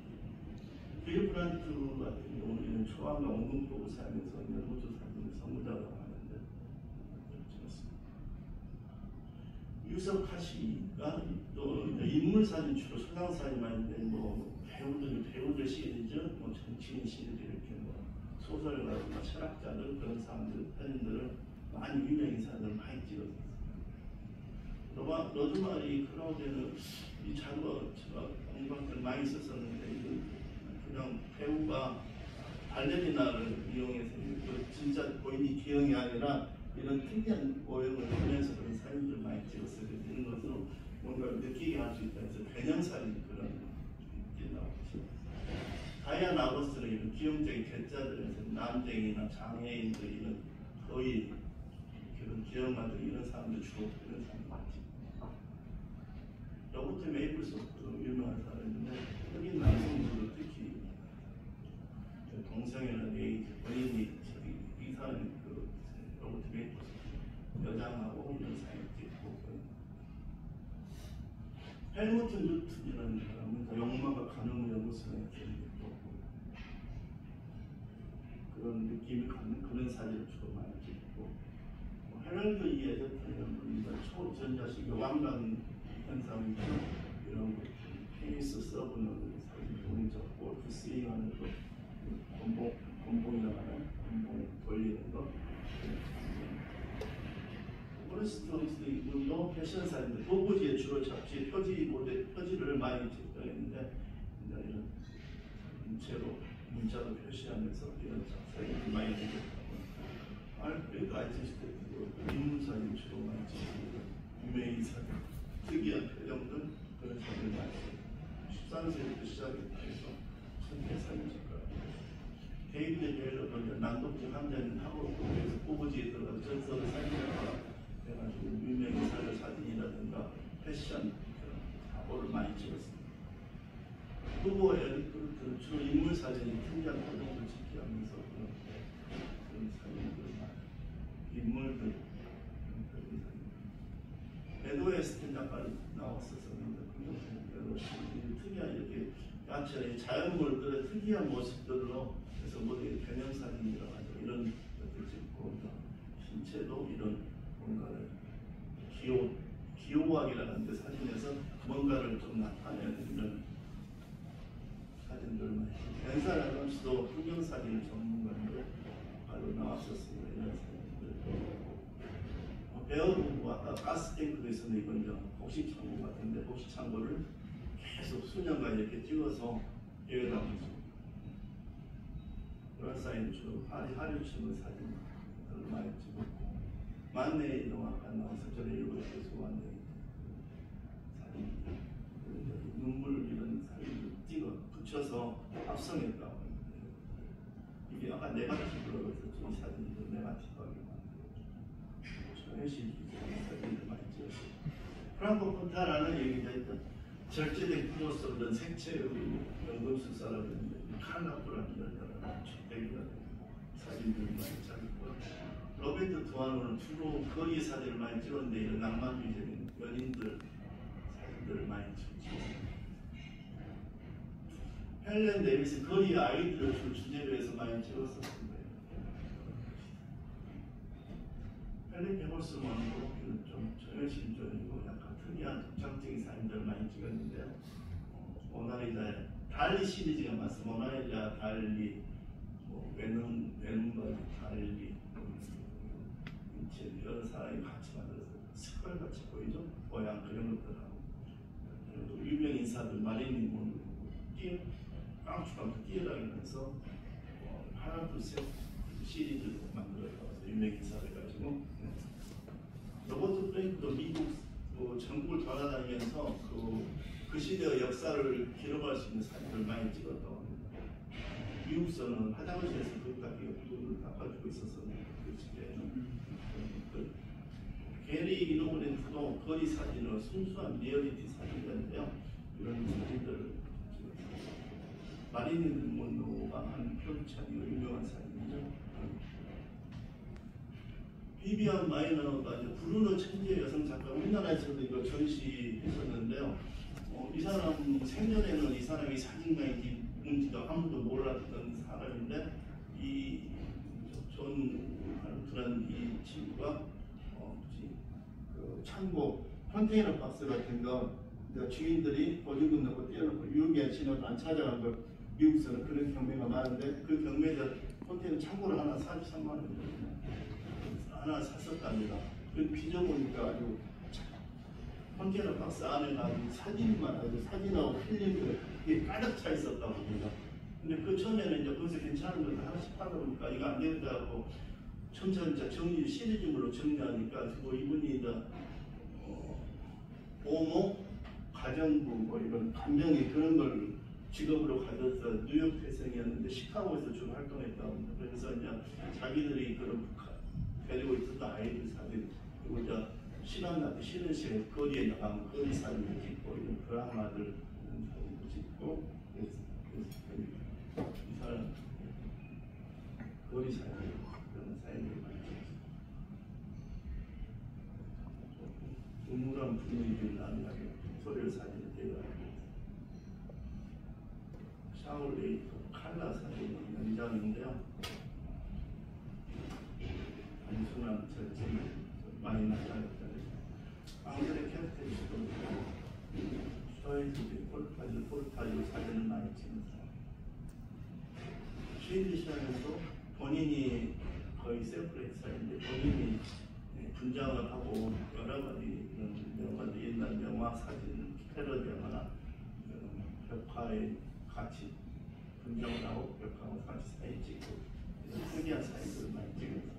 빌 브란트 같은 경우는 초안과 원근법을 사용해서 우주 사진을 선구자라고 하는데 찍었습니다. 유석하시가 또 인물 사진 주로 소장 사진만 있는데 배우들 시리즈, 정치인 시리즈 이렇게 소설가나 철학자들 그런 사람들 사진들을 많이 유명인 사진을 많이 찍었습니다. 로즈마리 크라우드는 이 자료가 제가 공부할 때 많이 썼었는데 그냥 배우가 발레리나를 이용해서 진짜 본인이 기형이 아니라 이런 특이한 모형을 하면서 그런 사진들을 많이 찍었어요. 이런 것으로 뭔가 느끼게 할 수 있다 해서 변형사진 그런 게 나오죠. 다이안 아버스는 이런 기형적인 괴짜들에서 남쟁이나 장애인들 이런 거의 그런 기형마들 이런 사람들 주로 그런 사람 많지. 로버트 메이플스도 유명한 사람인데 흑인 남성들도 특히 동성애나 에이즈 본인이 이 사람이 로버트 메이플스 여장하고 이런 사람이 있고 헬무트 뉴튼이라는 사람은 역마가 가늠 연구소에 있고 그런 느낌을 갖는 그런 사진을 주로 많이 찍고 헤럴드 이 에저트라는 분이 초전자식 왕관 현상이죠. 이런 페니스 서브는 사진 보이죠. 골프 스윙하는 거, 곤봉이라고 하는 곤봉 돌리는 거. 포레스트로이스 이분도 패션 사진들, 도부지에 주로 잡지 표지를 많이 찍어냈는데 이런 인체로 문자로 표시하면서 이런 사진을 많이 찍었다고. 알프레드 아이젠슈타인도 인물 사진 주로 많이 찍고 유명인 사진, 특이한 표정들 그런 사진을 많이 찍고 13세부터 시작했다 해서 천재 사진 작가. 데이비드 베일러도 난독증 환자인 하버드에서 꼬부지에 들어가서 전설을 사진하다가 해가지고 유명인 사진이라든가 패션 사고를 많이 찍었습니다. 후보의 주로 인물 사진이 특이한 표정을 찍게 하면서 그런 사진들 인물들 에드웨스틴 작가는 나왔었는데 특이한 이렇게 야채의 자연물들의 특이한 모습들로 해서 모두 변형사진이라고 하죠. 이런 것들 찍고 신체도 이런 뭔가를 기호학이라는 데 사진에서 뭔가를 좀 나타내는 이런 사진들만 변사라는 사진 전문가인데 바로 나왔었습니다. 이런 사진들. 배워보고 아까 가스탱크도 있었는데 이건 좀 복식창고 같은데 복식창고를 계속 수년간 이렇게 찍어서 여기다 붙였습니다. 그런 사인으로 하류층의 사진을 많이 찍었고 만내의 동화가 나와서 저는 일부러 계속 만내의 사진 눈물 이런 사진을 찍어 붙여서 합성했다고 하는데 이게 약간 네가티브라고 해서 이 사진도 네가티브하게 만들고 현실 사진을 많이 찍었어요. 프랑코 폰타라는 얘기가 있던 절제된 구조서 그런 생체의 연금술사라든지 칼라프라는 여러 주택이라든지 사진들을 많이 찍었고 로베르토 두아노는 주로 거리 사진을 많이 찍었는데 이런 낭만주의적인 연인들 사진들을 많이 찍었습니다. 헬렌 데이비스 거리 아이들을 주로 주제로 해서 많이 찍었었습니다. 헬렌 페거슨은 좀 저연신적이고 약간 특이한 독창적인 사진들을 많이 찍었는데요. 모나리자 달리 시리즈가 많습니다. 모나리자 달리, 외눈바지 달리, 여러 사람이 같이 만들어서 색깔 같이 보이죠? 모양 그런 것들하고 그리고 유명 인사들 마릴린 monroe 깡충깡충 뛰어다니면서 하나 둘셋 시리즈로 만들어서 유명 인사를 가지고 로버트 프랭크도 미국 전국을 돌아다니면서 그 시대의 역사를 기록할 수 있는 사진을 많이 찍었다고 합니다. 미국서는 화장실에서 거기까지 구도를 닦아주고 있었었는데 그 시대에는 게리 로렌트도 거리 사진으로 순수한 리얼리티 사진이었는데요. 이런 사진들을 찍었습니다. 마릴린 monroe가 한 표창이고 유명한 사진이죠. 비비안 마이너가 이제 브루노 천지의 여성 작가 우리나라에서도 이거 전시했었는데요. 이 사람 생전에는 이 사람이 사진가인지 뭔지도 아무도 몰랐던 사람인데 존 할트라는 이 친구가 그 창고 컨테이너 박스 같은 거 주인들이 보증금 넣고 떼어놓고 유흥에 지나도 안 찾아간 걸 미국에서는 그런 경매가 많은데 그 경매에서 컨테이너 창고를 하나 43만 원이거든요. 하나 샀었답니다. 그 빚어보니까 아주 컨테이너 박스 안에 가지고 사진만 아주 사진하고 필름들 이게 가득 차 있었다고 합니다. 근데 그 처음에는 이제 거기서 괜찮은 걸 하나씩 팔다 보니까 이거 안 되겠다고 점차 정리 시리즈물로 정리하니까 이분이 이제 오모 가정부 뭐 이런 감정의 그런 걸 직업으로 가져서 뉴욕 태생이었는데 시카고에서 주로 활동했다고 합니다. 그래서 이제 자기들이 그런 데리고 있었던 아이들 사진 그리고 이제 시간 날 때 쉬는 시간에 거리에 나가면 거리 사진을 찍고 이런 드라마들 사진도 찍고 이 사람 거리 사진 그런 사진을 많이 찍었습니다. 우물한 분위기를 나타나게 소리를 사진을 찍어가지고 샤올레이터 칼라 사진의 연장인데요. 단순한 절제를 많이 나타냈다. 앙드레 캐스텔리도 슈와이즈의 폴타주 사진을 많이 찍은 사람. 스위디시아에서 본인이 거의 셀프레이사인데 본인이 분장을 하고 여러 가지 옛날 명화 사진 패러디하거나 벽화에 같이 분장을 하고 벽화하고 같이 사진 찍고 이런 특이한 사진들을 많이 찍었어요.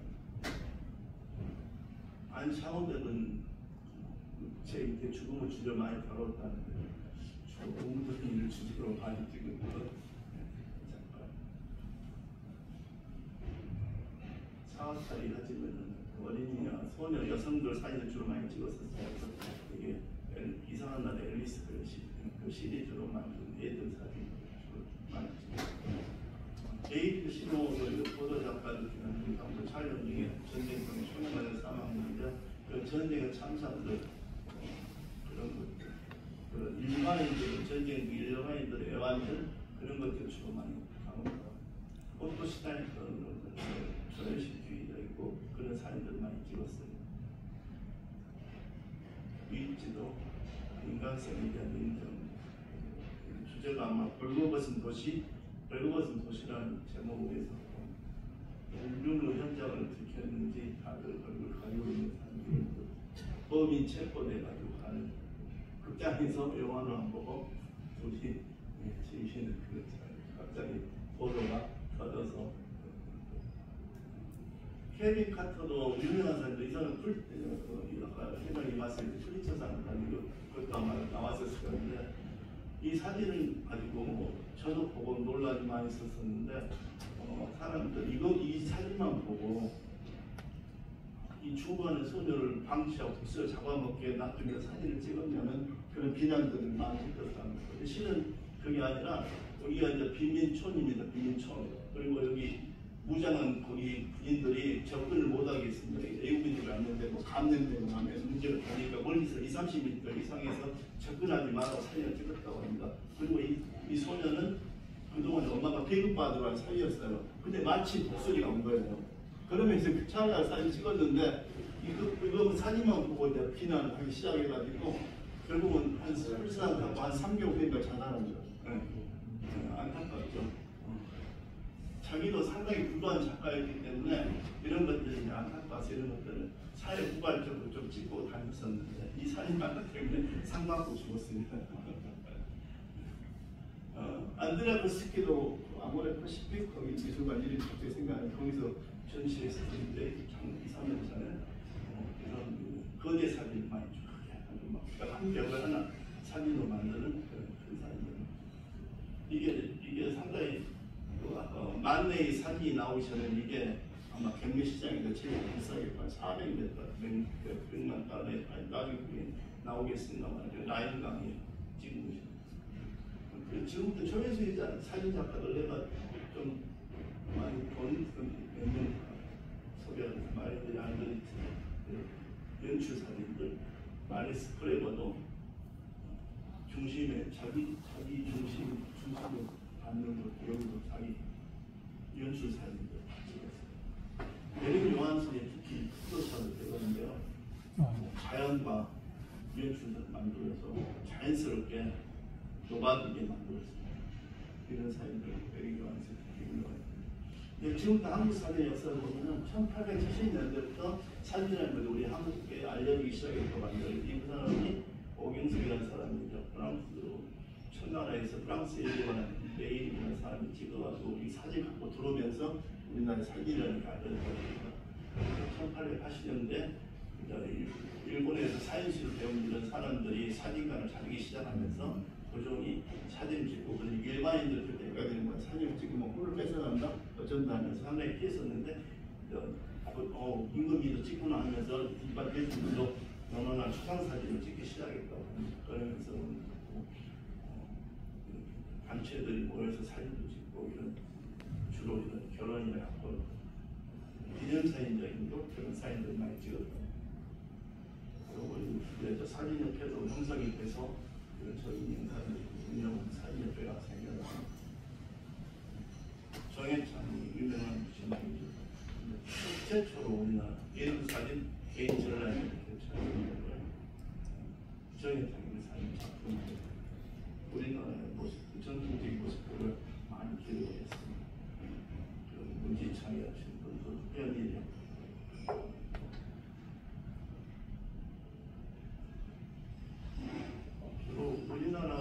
안샤운드는 제 죽음을 주제로 많이 다뤘다는데 죽음을 일을 주제로 많이 찍은 것 잠깐 사와타리 하지면은 어린이나 소녀 여성들 사진을 주로 많이 찍었었어요. 그래서 이게 이상한 날에 앨리스 그 시리즈로 만든 애들 사진을 주로 많이 찍었어요. 데이비드 시노를 포도 작가를 기념하는 촬영 중에 전쟁통에 총명하는 사망했는데 그 전쟁에 참사들 그런 것들 그런 일반인들 전쟁 일반인들의 애완들 그런 것들 주로 많이 강조하고 포토시타인 그런 조연식주의적이고 그런 사진들 많이 찍었어요. 위입지도 인간성에 대한 인정 주제가 아마 벌거벗은 도시 벌거벗은 도시라는 제목에서 어느 현장을 지켰는지 다들 얼굴 가리고 있는 사람들이 범인 체포돼가지고 가는 극장에서 영화를 안 보고 둘이 지휘는 그 갑자기 보도가 터져서 케빈 카터도 유명한 사람도 이 사람 아까 해명이 왔을 때 프리처상을 가지고 그것도 아마 나왔었을 건데 이 사진을 가지고 저도 보고 논란이 많이 있었었는데 사람들 이 사진만 보고 이 죽어가는 소녀를 방치하고 부스에 잡아먹게 놔두면서 사진을 찍었냐는 그런 비난들을 많이 했었다는 거예요. 실은 그게 아니라 여기가 이제 빈민촌입니다. 빈민촌. 그리고 여기 무장한 거기 군인들이 접근을 못하게 했습니다. 외국인들이 왔는데 뭐 감염되고 하면 문제가 되니까 멀리서 20-30m 이상에서 접근하지 말라고 사진을 찍었다고 합니다. 그리고 이 소녀는 그동안 엄마가 배급받으러 사이였어요. 근데 마침 목소리가 온 거예요. 그러면서 그 차가 사진 찍었는데 이거 사진만 보고 이제 비난을 하기 시작해가지고 결국은 한 설사하고 한 3개월 후인가 자살한 거죠. 안타깝죠. 자기도 상당히 불도한 작가였기 때문에 이런 것들이 안타까워서 이런 것들을 사회 후발적으로 좀 찍고 다녔었는데 이 사진 하나 때문에 상 받고 죽었습니다. 안드레아 코스키도 아모레 퍼시픽 거기 미술관 이름이 갑자기 생각나는 거기서 전시했었는데 2-3년 전에 이런 거대 사진을 많이 쭉 한 벽을 하나 사진으로 만드는 그런 사진들. 이게 상당히 만내의 사진이 나오기 전에 이게 아마 경매시장에서 제일 비싸게 한 400만 달러에 나중에 나오겠습니다만 라인 강의 찍은 것입니다. 지금부터 조회수이자 사진 작가들 내가 좀 많이 본 몇명 소개하는 마리드 얀드리트 연출 사진들 마리스 프레버도 중심에 자기 중심을 받는 것 여기도 자기 연출 사진들 찍었어요. 에릭 요한슨이 특히 포토샵을 되거든요. 자연과 연출을 만들어서 자연스럽게 노바드게 만들었습니다. 이런 사진들 에릭 요한슨이 특히 유명해요. 지금도 한국 사진 역사를 보면 1870년대부터 사진이라는 것이 우리 한국에 알려지기 시작했거든요. 이 사람이 오경석이라는 사람이죠. 프랑스로 청나라에서 프랑스 일본의 레일이라는 사람이 찍어가지고 이 사진 갖고 들어오면서 우리나라 사진이라는 게 알려졌습니다. 1880년대 일본에서 사인실을 배운 이런 사람들이 사진관을 차리기 시작하면서 도종이 사진을 찍고 일반인들 그때까지는 사진을 찍으면 홀을 뺏어간다 어쩐다 하면서 상당히 피했었는데 임금이도 찍구나 하면서 일반 대중들도 너무나 초상사진을 찍기 시작했다고 그러면서 단체들이 모여서 사진도 찍고 이런 주로 이런 결혼이나 약혼 기념사진적인 그런 사진들 많이 찍었고 그리고 사진협회도 형성이 돼서 저희 인사는 사진협회가 생겨서 정해찬이 유명한 신앙이죠. 최초로 우리나라 예술 사진 개인 전략을 개최하는 거예요. 정해찬이 사진 작품 우리나라의 모습, 전통적인 모습들을 많이 기록했습니다. 문지창이 하신 분도 특별히 주로 우리나라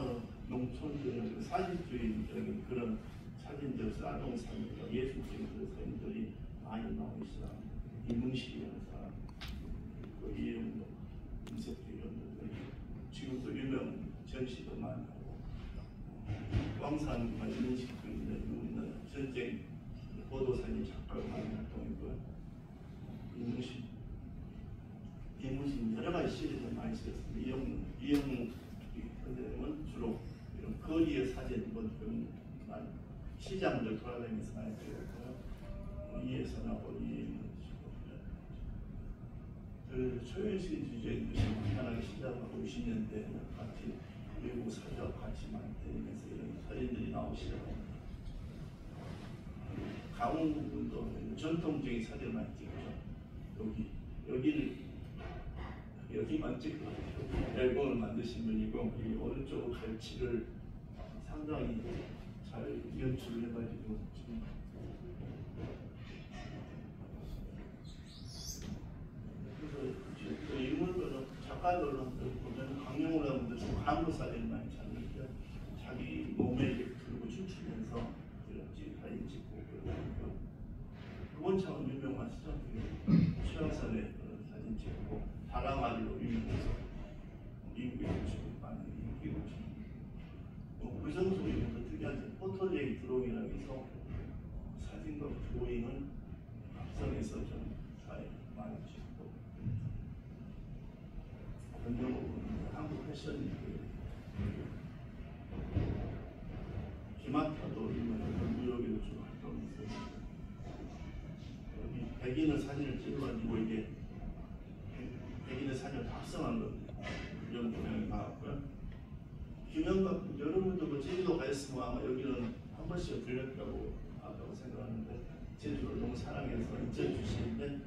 농촌들은 사진주의적인 그런 사진들, 쌀동 사진들, 예술적인 그런 사진들이 많이 나오기 시작합니다. 이문식이라는 사람, 그 이영도, 인석도 이런 분들이 지금도 유명 전시도 많이 하고 광산과 이문식 등들 우리나라 전쟁 보도사진 작가가 많이 활동했고요. 이문식 여러 가지 시리즈를 많이 쓰였습니다. 이영웅 선생님은 주로 이런 거리의 사진, 그런 시장들 돌아다니면서 많이 찍었고요. 이에서 나고 그 초현실 주제의 것이 만만하게 시작하고 20년대 같이 외국 사진과 같이 많이 다니면서 이런 사진들이 나오기 시작합니다. 강원 부분도 전통적인 사진을 많이 찍죠. 여기만 찍고 앨범을 만드신 분이고 이 오른쪽 갈치를 상당히 잘 연출을 해가지고 좀 그래서 그 인물들은 작가들로 보면 강영훈 하고도 좀 간부 사진을 많이 찾는데 자기 몸에 이렇게 들고 춤추면서 이렇게 사진 찍고 그러고 그원창은 유명하시죠? 최영선의 그런 사진 찍고 다랑아리로 유명해서 미국에서 지금 많이 인기고 의성소 이름도 특이한 포토제이 드로잉이라고 해서 사진과 드로잉을 합성해서 좀 많이 찍고 전적으로는 한국 패션이 기마타도 유명한 뉴욕에도 좀 활동했어요. 여기 백인의 사진을 찍어가지고 이게 백인의 사진을 다 합성한 건데 이런 모양이 나왔고요. 김영각 여러분도 뭐 제주도 가셨으면 아마 여기는 한 번씩 들렸다고 생각하는데 제주를 너무 사랑해서 인천 출신인데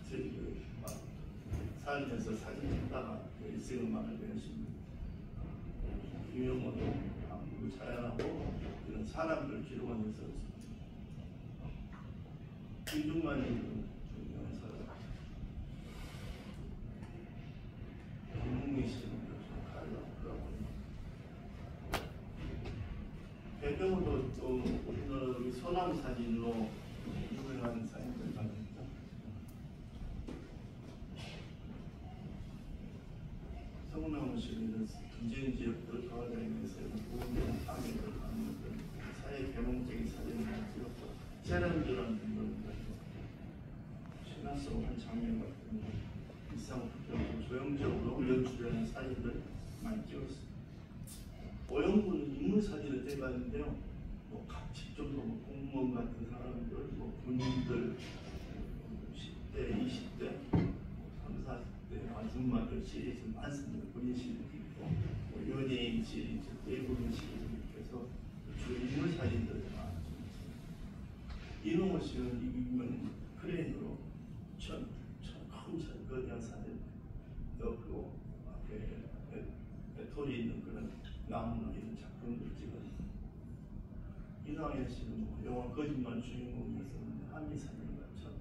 제주도 막 살면서 사진 찍다가 일생음악을 배웠습니다. 김영호도 한국을 자연하고 이런 사람들 기록하면서 김중만이 유명한 사람 김웅미 씨는 좀 가려고 배경으로 또 우리는 소나무 사진으로 유명한 사진들 많습니다. 성나무 씨는 전쟁 지역들 돌아다니면서 보험된 파괴를 하는 사회 개몽적인 사진을 찍었고 세련들한 분들은 신화성한 장면 같은 일상 풍경을 조형적으로 연출하는 사진들 많이 찍었습니다. 오영구는 인물 사진을 찍었는데요. 뭐 각직 정도 뭐 공무원 같은 사람들, 뭐 군인들, 10대, 20대, 30, 40대 아줌마들 시리즈 많습니다. 군인 시리즈 있고, 뭐 연예인 시리즈, 외국인 시리즈 이렇게 해서 주로 인물 사진들 많습니다. 이놈의 씨는 이기면 크레인으로 큰 거대한 사진 넣고 앞에 배터리 있는 그런 나무나 이런 작품들을 찍었습니다. 이상현 씨는 뭐 영화 거짓말 주인공이었었는데 한미 사진을 참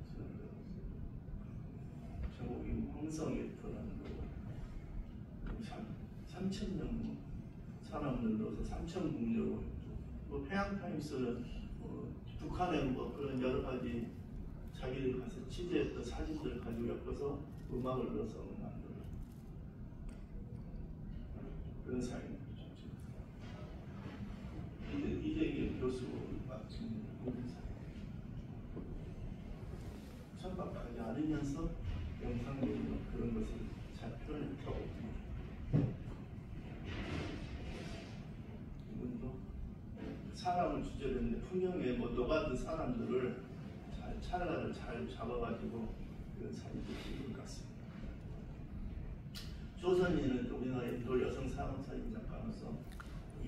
제목이 황성애터라는 거고 3,000명 사람들 넣어서 3,000국녀로 뭐 평양타임스는 북한에 뭐 그런 여러 가지 자기들 가서 취재했던 사진들을 가지고 엮어서 음악을 넣어서 만들어 그런 사진입니다. 이재길 교수 맡은 사진 천박하지 않으면서 영상적으로 그런 것을 잘 표현했다고 봅니다. 이분도 사람을 주제로 했는데 풍경에 뭐 녹아든 사람들을 찰나를 잘 잡아가지고 그 사진을 찍은 것 같습니다. 조선인은 우리나라의 인도 여성 사람 사진 작가로서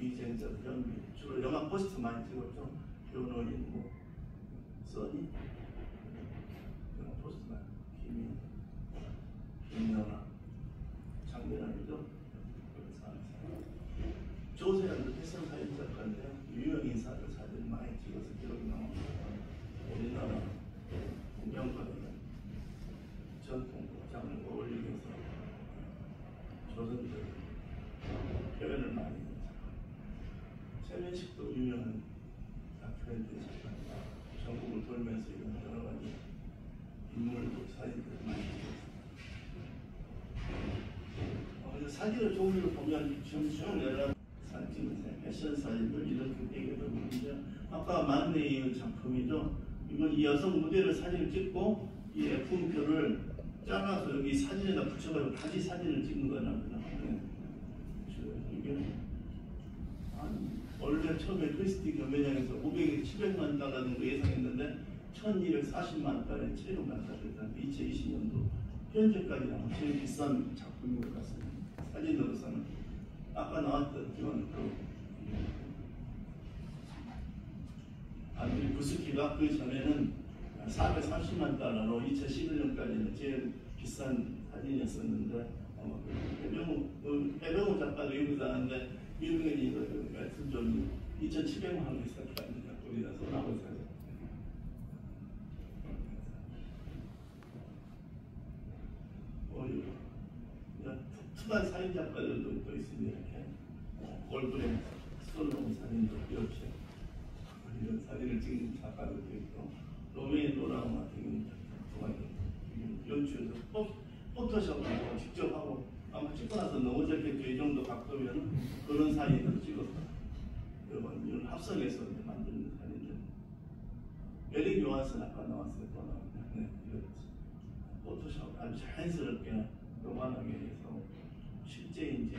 이쟁자, 현미 주로 영화 포스트 많이 찍었죠. 변호인, 뭐 써니 영화 포스트 많이 김인, 김연아, 장면아니죠. 조세현도 패션 사진 작가인데요. 유명 인사들 사진 많이 찍어서 기록이 나옵니다. 우리나라 공명가들은 전통 복장을 어울리면서 조선들 표현을 많이 했죠. 최면식도 유명한 표현된 작가입니다. 전국을 돌면서 이런 여러 가지 인물도 사진들을 많이 찍었습니다. 사진을 종류를 보면 지금 쭉 내려 사진, 패션 사진들 이렇게 되게 되는데 아까 만네의 작품이죠. 이건 이 여성 모델을 사진을 찍고 이 F표를 잘라서 여기 사진에다 붙여가지고 다시 사진을 찍는 거랍니다. 이게 원래 처음에 크리스티 경매장에서 500에서 700만 달러 정도 예상했는데 1240만 달러에 700만 달러 2020년도 현재까지 나온 제일 비싼 작품인 것 같습니다. 사진으로서는 아까 나왔던 안드리 부스키가 그 전에는 430만 달러로 2011년까지는 제일 비싼 사진이었었는데 배병우 작가도 여기서 하는데 유명한 같은 좀 2,700만 원에 샀답니다. 우리나라 소나무 사진. 투반 사진 작가들도 또 있습니다. 이렇게 얼굴에 쏠놓은 사진도 이렇게 이런 사진을 찍는 작가들도 있고 로메인 로랑 같은 경우는 연출해서 포토샵으로 직접 하고 아마 찍고 나서 넘어졌겠죠. 이 정도 각도면 그런 사진을 찍어서 여러분 이런 합성해서 만드는 사진들. 에릭 요한슨 아까 나왔어요. 또 나왔네. 네, 포토샵 아주 자연스럽게 요만하게 해서 실제인지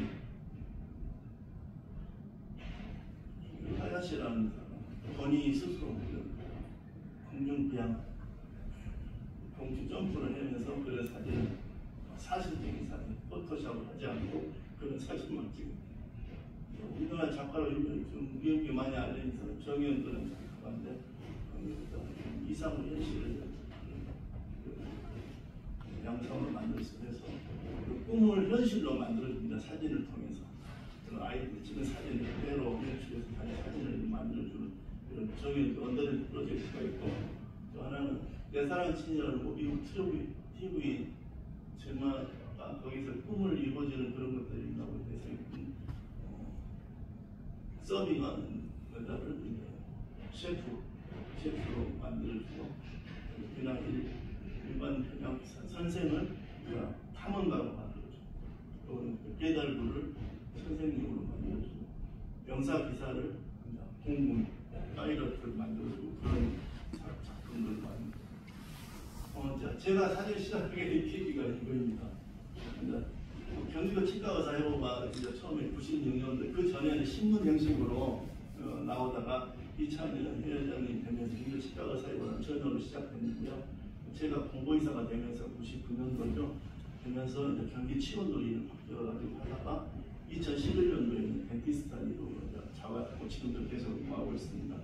하야시라는 사람 본인이 스스로 공중부양 공중 점프를 하면서 그런 사진을 사실적인 사진 포토샵을 하지 않고 그런 사진만 찍고 우리나라 작가로 좀 위험이 많이 알려진 사람 정의원들은 작가인데 이상우 현실을 영상을 만들어서 해서 그 꿈을 현실로 만들어줍니다. 사진을 통해서 아이들 찍은 사진을 그대로 연출해서 사진을 만들어주는 이런 정의 언더랜드 프로젝트가 있고 또 하나는 내 사랑 친절하고 미국 TV 정말 거기서 꿈을 이루어지는 그런 것들이 있다고 해서 서빙하는 여자를 셰프로 만들어주고 그냥 일반 그냥 선생을 그냥 탐험가로 만들어주고 또는 깨달부를 선생님으로 만들어주고 명사기사를 공군 파이러트를 만들어주고 그런 작품들을 만들고 제가 사진 시작하게 된 계기가 이거입니다. 경기도 치과의사 해보가 처음에 96년도 그 전에는 신문 형식으로 나오다가 2000년 회장님 되면서 경기도 치과의사 해보라는 저널로 시작했는데요. 제가 공보이사가 되면서 99년도죠. 되면서 이제 경기 치원놀이를 바뀌어가지고 하다가 2011년도에는 덴티스타니로 자와고 지금도 계속 하고 있습니다.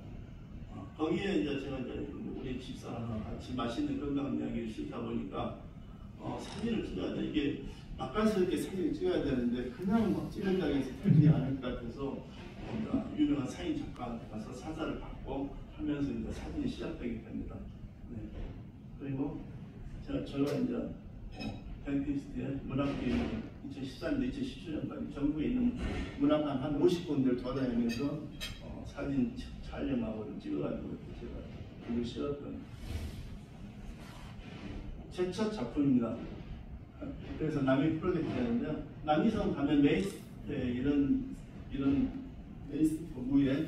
거기에 이제 제가 이제 우리 집사랑 같이 맛있는 건강 이야기를 싣다 보니까 사진을 찍어야 돼. 이게 맛깔스럽게 사진을 찍어야 되는데 그냥 막 찍은다고 해서 되지 않을 것 같아서 유명한 사진 작가한테 가서 사사를 받고 하면서 이제 사진이 시작되게 됩니다. 네. 그리고 저가 이제 덴티스트의 문학계에 2013년, 2017년까지 전국에 있는 문학관 한 50군데를 돌아다니면서 사진 촬영하고 찍어가지고 제가 글을 실었던 제 첫 작품입니다. 그래서 남이 프로젝트였는데 남이섬 가면 메이스테 이런 메이스테 부부에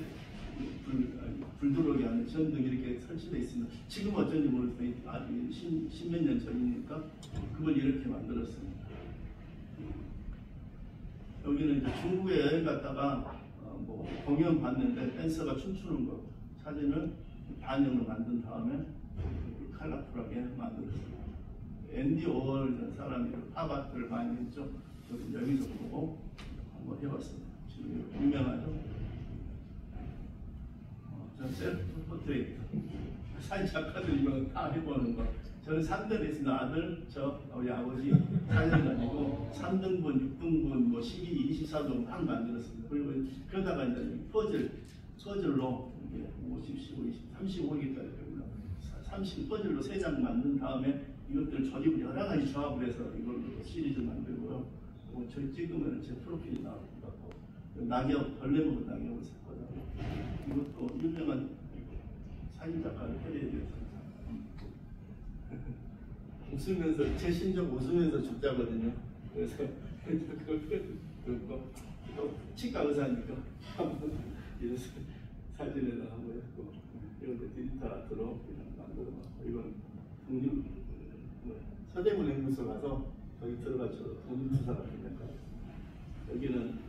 불 들어오게 하는 전등 이렇게 설치되어 있습니다. 지금 어쩐지 모르겠어요. 아주 십몇 년 전이니까 그걸 이렇게 만들었습니다. 여기는 이제 중국에 여행 갔다가 뭐 공연 봤는데 댄서가 춤추는 거 사진을 반영을 만든 다음에 컬러풀하게 만들었습니다. 앤디 오월 사람이 팝아트를 많이 했죠. 저는 여기서 보고 한번 해봤습니다. 지금 유명하죠. 저는 셀프 포트레이트 사진 작가들 이거 다 해보는 거. 저는 3등 했습니다. 아들, 우리 아버지 사진 가지고 3등분, 6등분, 뭐 12, 24등 딱 만들었습니다. 그리고 그러다가 이제 퍼즐로 50, 15, 20, 35기까지 됩니다. 30 퍼즐로 3장 만든 다음에 이것들 조립을 여러 가지 조합을 해서 이걸 시리즈 만들고요. 저희 찍으면 제 프로필이 나옵니다. 낙엽, 벌레 먹은 낙엽을 샀거든요. 이것도 유명한 사진 작가를 해야 돼서 웃으면서 제 심정 웃으면서 죽자거든요. 그래서 그거 또 치과 의사니까 한번 이래서 사진에다 한번 했고 이런데 디지털 아트로 그냥 만들어봤고 이건 독립 서대문 연구소 가서 거기 들어가서 독립투사가 되니까 여기는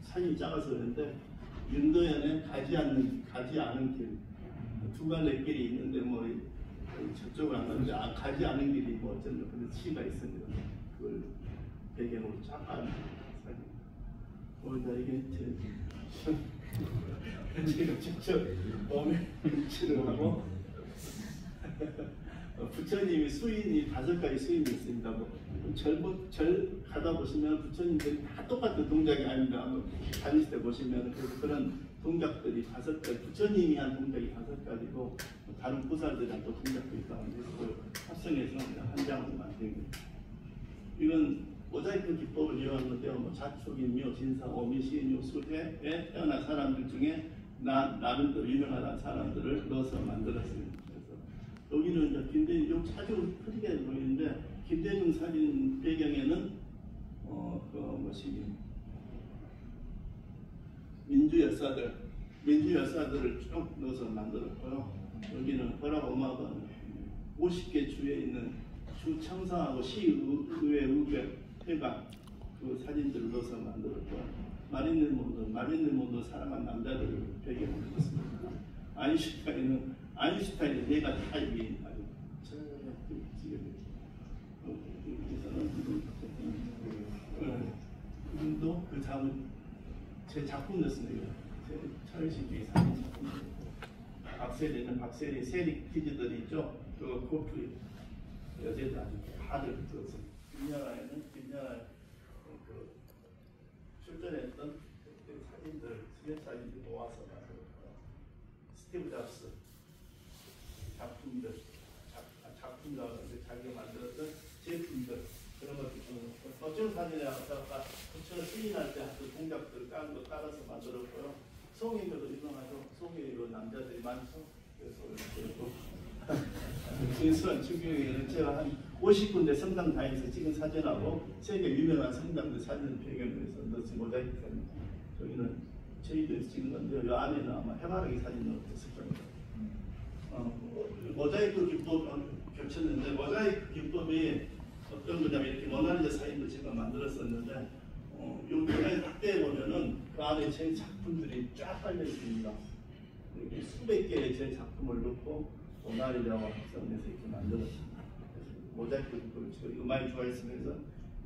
사진이 작아서 그런데 윤도현의 가지 않은 길 두 갈래 길이 있는데 뭐 저쪽을 안 가는데 가지 않은 길이 뭐 어쩐다 그런 시가 있습니다. 그걸 배경으로 잠깐 사진. 오늘 이게 제가 직접 몸에 칠을 하고 부처님이 수인이 5가지 수인이 있습니다. 뭐 절 가다 보시면 부처님들이 다 똑같은 동작이 아닙니다. 다니실 때 보시면 그래서 그런 동작 동작들이 5가지, 부처님이 한 동작이 5가지고 다른 보살들이랑 또 동작들이 있다는데 그걸 합성해서 한 장으로 만든 거예요. 이건 모자이크 기법을 이용한 건데요. 뭐 자축인묘, 진사, 오미, 시인묘, 수태에 태어난 사람들 중에 나름대로 유명한 사람들을 넣어서 만들었어요. 그래서 여기는 이제 김대중 자주 크게 보이는데 김대중 사진 배경에는 민주 여사들을 쭉 넣어서 만들었고요. 여기는 버락 엄마가 50개 주에 있는 주 청상하고 시의회 회관 그 사진들을 넣어서 만들었고요. 마릴린 몬로 사랑한 남자들을 배경으로 했습니다. 아인슈타인은 내가 다 여기 아주 이분도 그 다음 제 작품 넣습니다. 철식주의 사진 작품. 박세리 세리 퀴즈들이 있죠. 그 골프 여자들 아주 다들 들었어요. 김연아에는 그 출전했던 그 사진들, 스냅 사진들 모아서 만들었고요. 스티브 잡스 작품이라고 하는데 자기가 만들었던 제품들 그런 것들 어쩔 사진에 갖다가 부처를 시인할 때 그 동작들 깐 거 따라서 만들었고요. 송이들도 유명하죠. 송이로 남자들이 많죠. 그래서 진수한 추경에는 제가 한 50군데 성당 다니면서 찍은 사진하고 세계 유명한 성당들 사진을 배경으로 해서 넣어서 모자이크. 저기는 저희들이 찍은 건데요. 이 안에는 아마 해바라기 사진 넣었을 겁니다. 모자이크 기법 겹쳤는데 모자이크 기법이 어떤 거냐면 이렇게 모나리자 사진도 제가 만들었었는데 이 모자이크 확대해 보면은 그 안에 제 작품들이 쫙 깔려 있습니다. 이렇게 수백 개의 제 작품을 넣고 모나리자와 합성해서 이렇게 만들었습니다. 모자이크 기법을 제가 이거 많이 좋아했으면서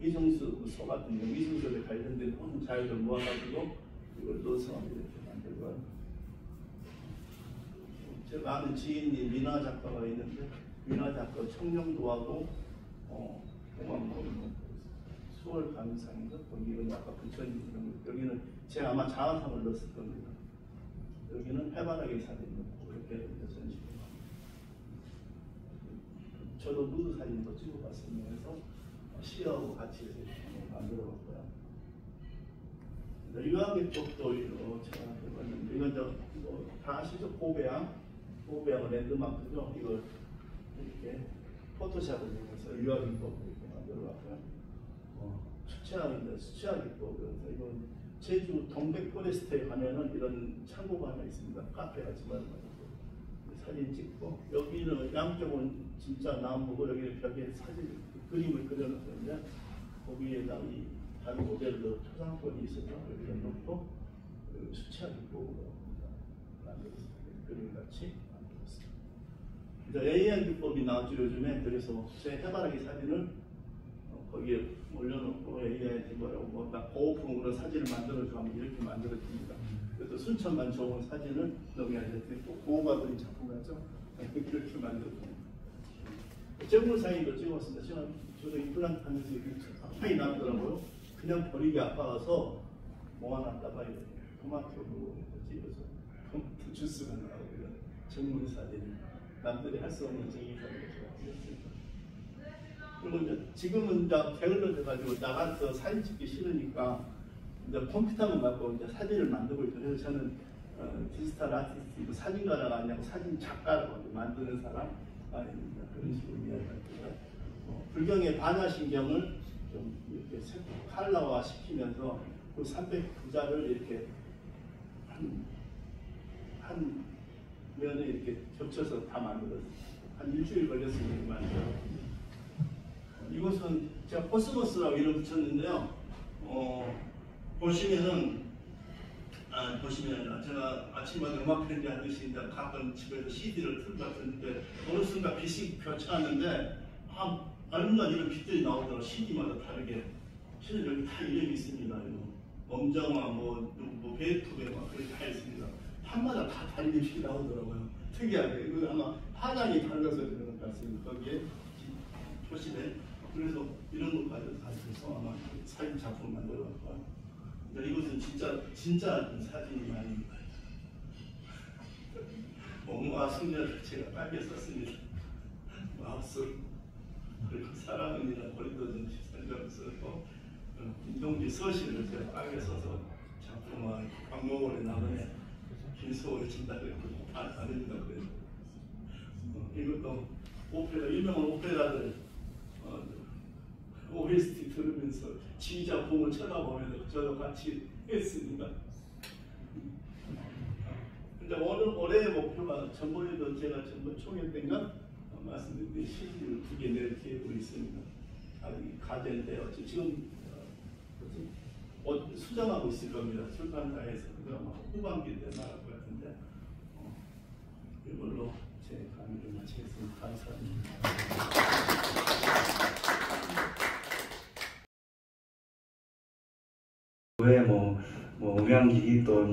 이중수 소 같은 경우 이중수에 관련된 모든 자료를 모아가지고 이걸 넣어서 이렇게 만들고요. 제가 아는 지인이 민화 작가가 있는데 민화 작가 청룡도하고 수월 감상인가 거기는 아까 부처님 여기는 제가 아마 자화상을 넣었을 겁니다. 여기는 해바라기 사진 넣고 이렇게 전시고 저도 누드 사진도 찍어봤습니다. 그래서 시하고 같이 만들어봤고요. 유학기법도 제가 해봤는데 이건 다 아시죠? 고배양 랜드마크죠. 이걸 이렇게 포토샵을 이용해서 유학기법을 이렇게 만들어봤고요. 수채화인데 수채화기법 그래서 이건 제주 동백포레스트에 가면은 이런 창고가 하나 있습니다. 카페 같지만 사진 찍고 여기는 양쪽은 진짜 나무고 여기는 벽에 사진 그림을 그려놨는데 거기에다 이 다른 모델도 초상권이 있어서 여기다 놓고 수채화기법으로 만들었습니다. 그림같이 만들었습니다. AR 기법이 나왔죠 요즘에. 그래서 제 해바라기 사진을 거기에 올려놓고 AI한테 뭐라고 나 고오픈으로 사진을 만들어줘 하면 이렇게 만들어집니다. 그래서 순천만 좋은 사진을 넘겨야지 또 고우가 그린 작품 같죠? 이렇게 만들어줍니다. 정물사인도 찍었습니다. 저도 임플란트 하면서 아파이 나더라고요. 그냥 버리기 아파서 모아놨다가 이렇게 토마토로 찍어서 토마토 주스가 나오고 이런 정물사진 남들이 할 수 없는 정의사진을 좋아했습니다. 그리고 이제 지금은 이제 게을러져가지고 나가서 사진 찍기 싫으니까 이제 컴퓨터만 갖고 이제 사진을 만들고 있어요. 그래서 저는 디지털 아티스트, 사진가가 아니고 사진 작가라고 만드는 사람 아닙니다. 그런 식으로 이야기합니다. 불경의 반야신경을 좀 이렇게 칼라화 시키면서 그 309자를 이렇게 한 면에 이렇게 겹쳐서 다 만들었어요. 한 일주일 걸렸습니다. 만들어. 이것은 제가 코스모스라고 이름 붙였는데요. 보시면 제가 아침마다 음악 편지 하듯이 가끔 집에서 CD를 틀고 왔는데 어느 순간 빛이 겹쳐왔는데 얼마나 이런 빛들이 나오더라고요. CD마다 다르게. 실은 여기 다 이름이 있습니다. 엄정화, 베토벤 그렇게 다 있습니다. 판마다 다 다른 빛이 나오더라고요. 특이하게. 이거 아마 파장이 달라서 그런 것 같습니다. 거기에 표시된. 그래서 이런 거 가지고서 아마 사진 작품 만들어갈 거예요. 이것은 진짜 사진이 아닙니다. 숙녀를 제가 빨개 썼습니다. 마우스 그리고 사랑은이나 버리던 산정을 쓰고 김동지 서신을 제가 빨개 써서 작품화 박목월의 나무에 긴 소원을 친다 그랬고 안 됩니다 그래서 이것도 오페라 유명한 오페라들 OST 들으면서 지휘작품을 쳐다보면서 저도 같이 했습니다. 근데 올해의 목표가 전번에도 제가 전번 총회 때인가 말씀드린 CD를 2개 낼 계획으로 있습니다. 아직 과제인데 지금 수정하고 있을 겁니다. 출판사에서 그럼 후반기 때 나갈 것 같은데 이걸로 제 강의를 마치겠습니다. 감사합니다. 왜 음향기기 또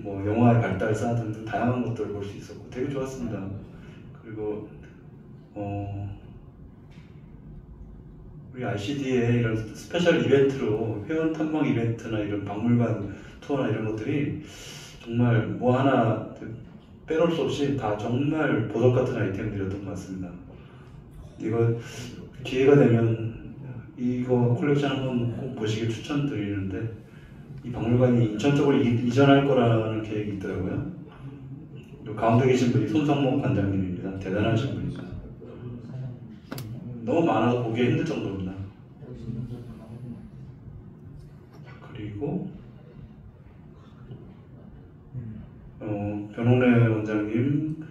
영화의 발달사 등등 다양한 것들을 볼 수 있었고 되게 좋았습니다. 그리고 우리 ICD의 이런 스페셜 이벤트로 회원 탐방 이벤트나 이런 박물관 투어나 이런 것들이 정말 뭐 하나 빼놓을 수 없이 다 정말 보석 같은 아이템들이었던 것 같습니다. 이거 기회가 되면 이거 콜렉션 한번 꼭 보시길 추천드리는데 이 박물관이 인천 쪽으로 이전할 거라는 계획이 있더라고요. 그리고 가운데 계신 분이 손성목 관장님입니다. 대단하신 분입니다. 너무 많아서 보기 힘들 정도입니다. 그리고 변홍래 원장님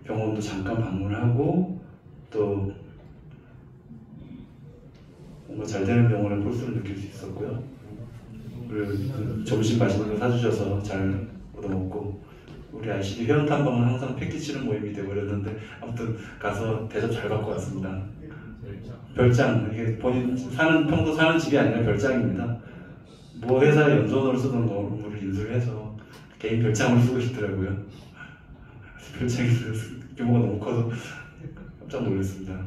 병원도 잠깐 방문하고 또 뭔가 잘 되는 병원의 폴스를 느낄 수 있었고요. 그리고 점심 맛있는 거 사주셔서 잘 얻어먹고 우리 ICD 회원 탐방은 항상 패키지는 모임이 되어버렸는데 아무튼 가서 대접 잘 받고 왔습니다. 별장, 이게 본인 평소 사는 집이 아니라 별장입니다. 뭐 회사 연수원으로 쓰던 건물을 인수를 해서 개인 별장을 쓰고 있더라고요. 별장이 규모가 너무 커서 깜짝 놀랐습니다.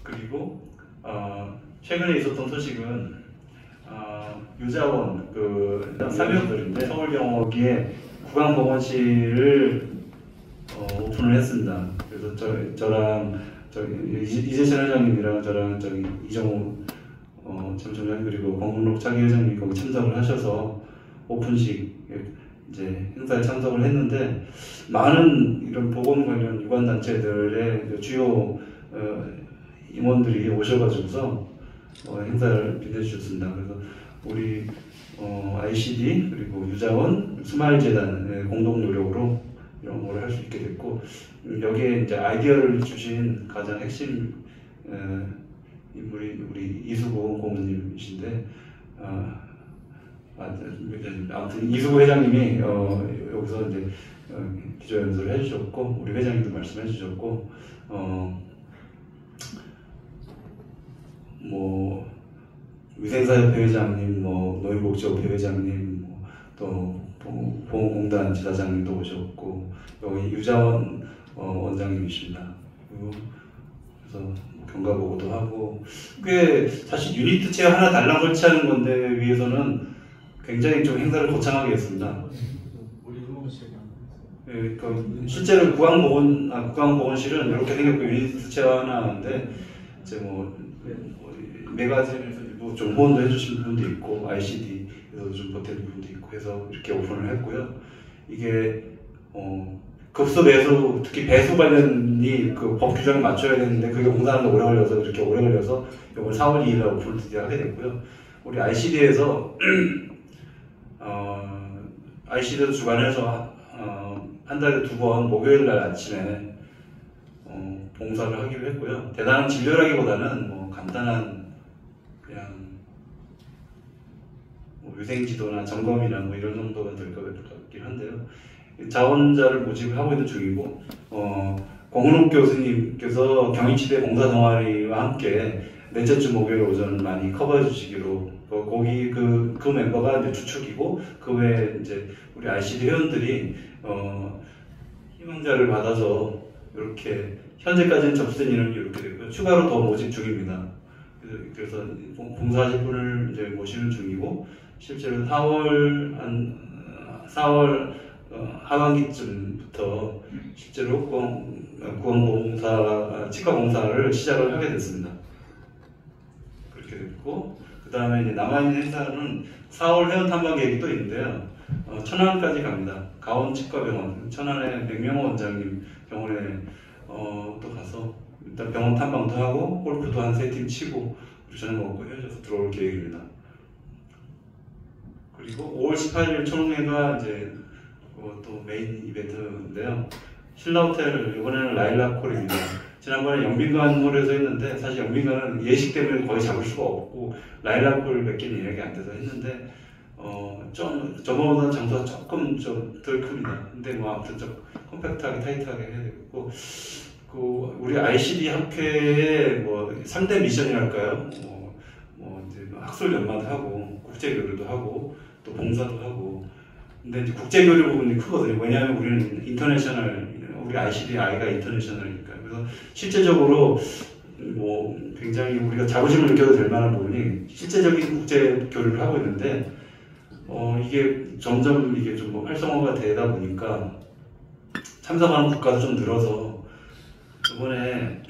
그리고 최근에 있었던 소식은 유자원 사명들인데 서울병원기에 구강보건실을 오픈을 했습니다. 그래서 저랑 이재철 회장님이랑 저랑 이정우 첨청장 그리고 권문록 차기 회장님이 거기 참석을 하셔서 오픈식 이제 행사에 참석을 했는데 많은 이런 보건 관련 유관 단체들의 주요 임원들이 오셔가지고서 행사를 빛내주셨습니다. 그래서 우리 ICD 그리고 유자원 스마일재단의 공동 노력으로 이런 걸 할 수 있게 됐고 여기에 이제 아이디어를 주신 가장 핵심 인물이 우리 이수고 고문님이신데 아무튼 이수고 회장님이 여기서 이제 기조연설을 해주셨고 우리 회장님도 말씀해주셨고 뭐 위생사협회 회장님, 노인복지협회 회장님, 또 보건공단 지사장님도 오셨고 여기 유자원 원장님이십니다. 그래서 경과보고도 하고 꽤 사실 유니트 체어 하나 달랑 설치하는 건데 위해서는 굉장히 좀 행사를 거창하게 했습니다. 실제로 구강보건실은 이렇게 생겼고 유니트 체어 하나 하는데 이제 메가진에서 좀 후원도 해주신 분도 있고 ICD에서 좀 보태는 분도 있고 해서 이렇게 오픈을 했고요. 이게 급수 배수 특히 배수 관련이 그 법 규정에 맞춰야 되는데 그게 공사하는데 오래 걸려서 이렇게 오래 걸려서 이번 4월 2일 날 오픈을 드디어 하게 됐고요. 우리 ICD에서 ICD에서 주관해서 한 달에 2번 목요일 날 아침에 봉사를 하기로 했고요. 대단한 진료라기보다는 간단한 그냥 위생지도나 점검이나 이런 정도가 될 것 같긴 한데요. 자원자를 모집을 하고 있는 중이고 권은옥 교수님께서 경희치대 봉사동아리와 함께 넷째 주 목요일 오전을 많이 커버해 주시기로 거기 그 멤버가 이제 주축이고 그 외에 이제 우리 ICD 회원들이 희망자를 받아서 이렇게 현재까지는 접수된 인원이 이렇게 되고요. 추가로 더 모집 중입니다. 그래서 봉사하실 분을 이제 모시는 중이고 실제로 4월 하반기쯤부터 실제로 치과 공사를 시작을 하게 됐습니다. 그렇게 됐고, 그 다음에 이제 남아있는 행사는 4월 회원 탐방 계획이 또 있는데요. 천안까지 갑니다. 가온치과병원, 천안의 백명호 원장님 병원에 또 가서 일단 병원 탐방도 하고 골프도 한 3팀 치고 저녁 먹고 헤어져서 들어올 계획입니다. 그리고 5월 18일 총회가 이제 또 메인 이벤트인데요. 신라호텔 이번에는 라일락홀입니다. 지난번에 영빈관홀에서 했는데 사실 영빈관은 예식 때문에 거의 잡을 수가 없고 라일락홀 몇 개는 예약이 안 돼서 했는데 좀 저번보다 장소가 조금 좀 덜 큽니다. 근데 뭐 아무튼 좀 컴팩트하게 타이트하게 해야 되고 우리 ICD 학회의 뭐 3대 미션이랄까요? 이제 학술 연마도 하고 국제 교류도 하고 또 봉사도 하고. 근데 이제 국제 교류 부분이 크거든요. 왜냐하면 우리는 인터내셔널, 우리 ICDI가 인터내셔널이니까. 그래서 실제적으로 뭐 굉장히 우리가 자부심을 느껴도 될 만한 부분이 실제적인 국제 교류를 하고 있는데 이게 점점 이게 좀 뭐 활성화가 되다 보니까 참석하는 국가도 좀 늘어서 이번에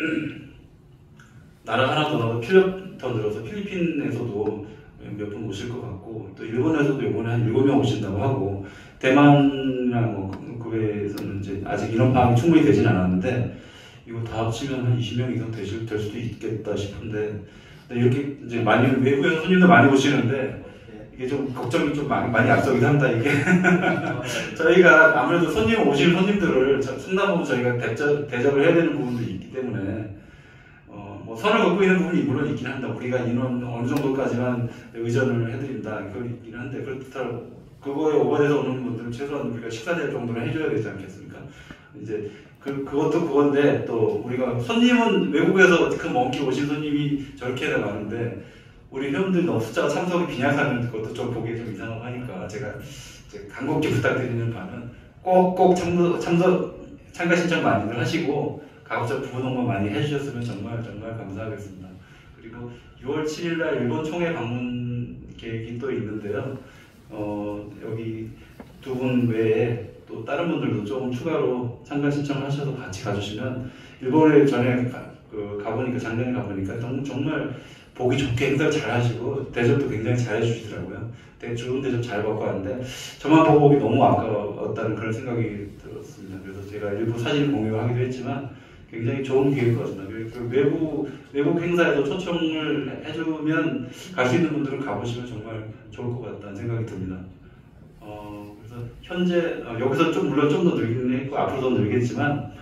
나라 하나 더 늘어서 필리핀에서도 몇 분 오실 것 같고 또 일본에서도 이번에 한 7명 오신다고 하고 대만이나 뭐 그 외에서는 이제 아직 인원 파악이 충분히 되진 않았는데 이거 다 합치면 한 20명 이상 될 수도 있겠다 싶은데 이렇게 이제 많이 외국에서 손님도 많이 오시는데 이게 좀 걱정이 좀 많이 앞서기도 합니다. 이게 저희가 아무래도 오실 손님들을 상담부분 저희가 대접을 해야 되는 부분도 있기 때문에 뭐 선을 긋고 있는 부분이 물론 있긴 한다. 우리가 인원 어느 정도까지만 의존을 해드린다. 그건 있긴 한데 그렇다고 그거에 오버돼서 오는 분들은 최소한 우리가 식사 대접 정도는 해줘야 되지 않겠습니까? 이제 그것도 그건데 또 우리가 손님은 외국에서 그 먼 길 오신 손님이 저렇게 많은데 우리 회원들 너무 숫자가 참석이 빈약하는 것도 좀 보기 좀 이상하고 하니까 제가 이제 간곡히 부탁드리는 바는 꼭 참가 신청 많이들 하시고 가급적 부분 홍보 많이 해주셨으면 정말 감사하겠습니다. 그리고 6월 7일날 일본 총회 방문 계획이 또 있는데요. 여기 두 분 외에 또 다른 분들도 조금 추가로 참가 신청을 하셔서 같이 가주시면 일본에 전에 가보니까 작년에 가보니까 정말 보기 좋게 행사를 잘 하시고 대접도 굉장히 잘 해주시더라고요. 되게 좋은 대접 잘 받고 왔는데 저만 보고 오기 너무 아까웠다는 그런 생각이 들었습니다. 그래서 제가 일부 사진 공유를 하기도 했지만 굉장히 좋은 기회거든요. 외국 행사에도 초청을 해주면 갈 수 있는 분들은 가보시면 정말 좋을 것 같다는 생각이 듭니다. 그래서 현재 여기서 물론 좀 더 늘긴 했고 앞으로 더 늘겠지만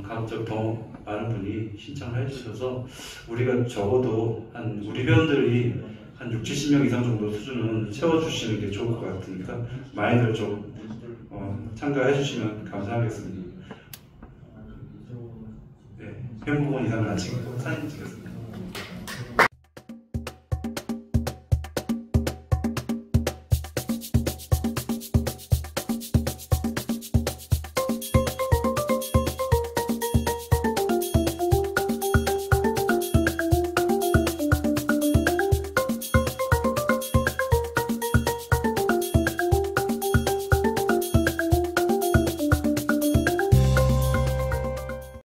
가급적 더 많은 분이 신청을 해주셔서 우리가 적어도 우리 회원들이 한 60-70명 이상 정도 수준은 채워주시는 게 좋을 것 같으니까 많이들 좀 참가해 주시면 감사하겠습니다. 네, 회원 부분 이상 마치고 사진 찍겠습니다.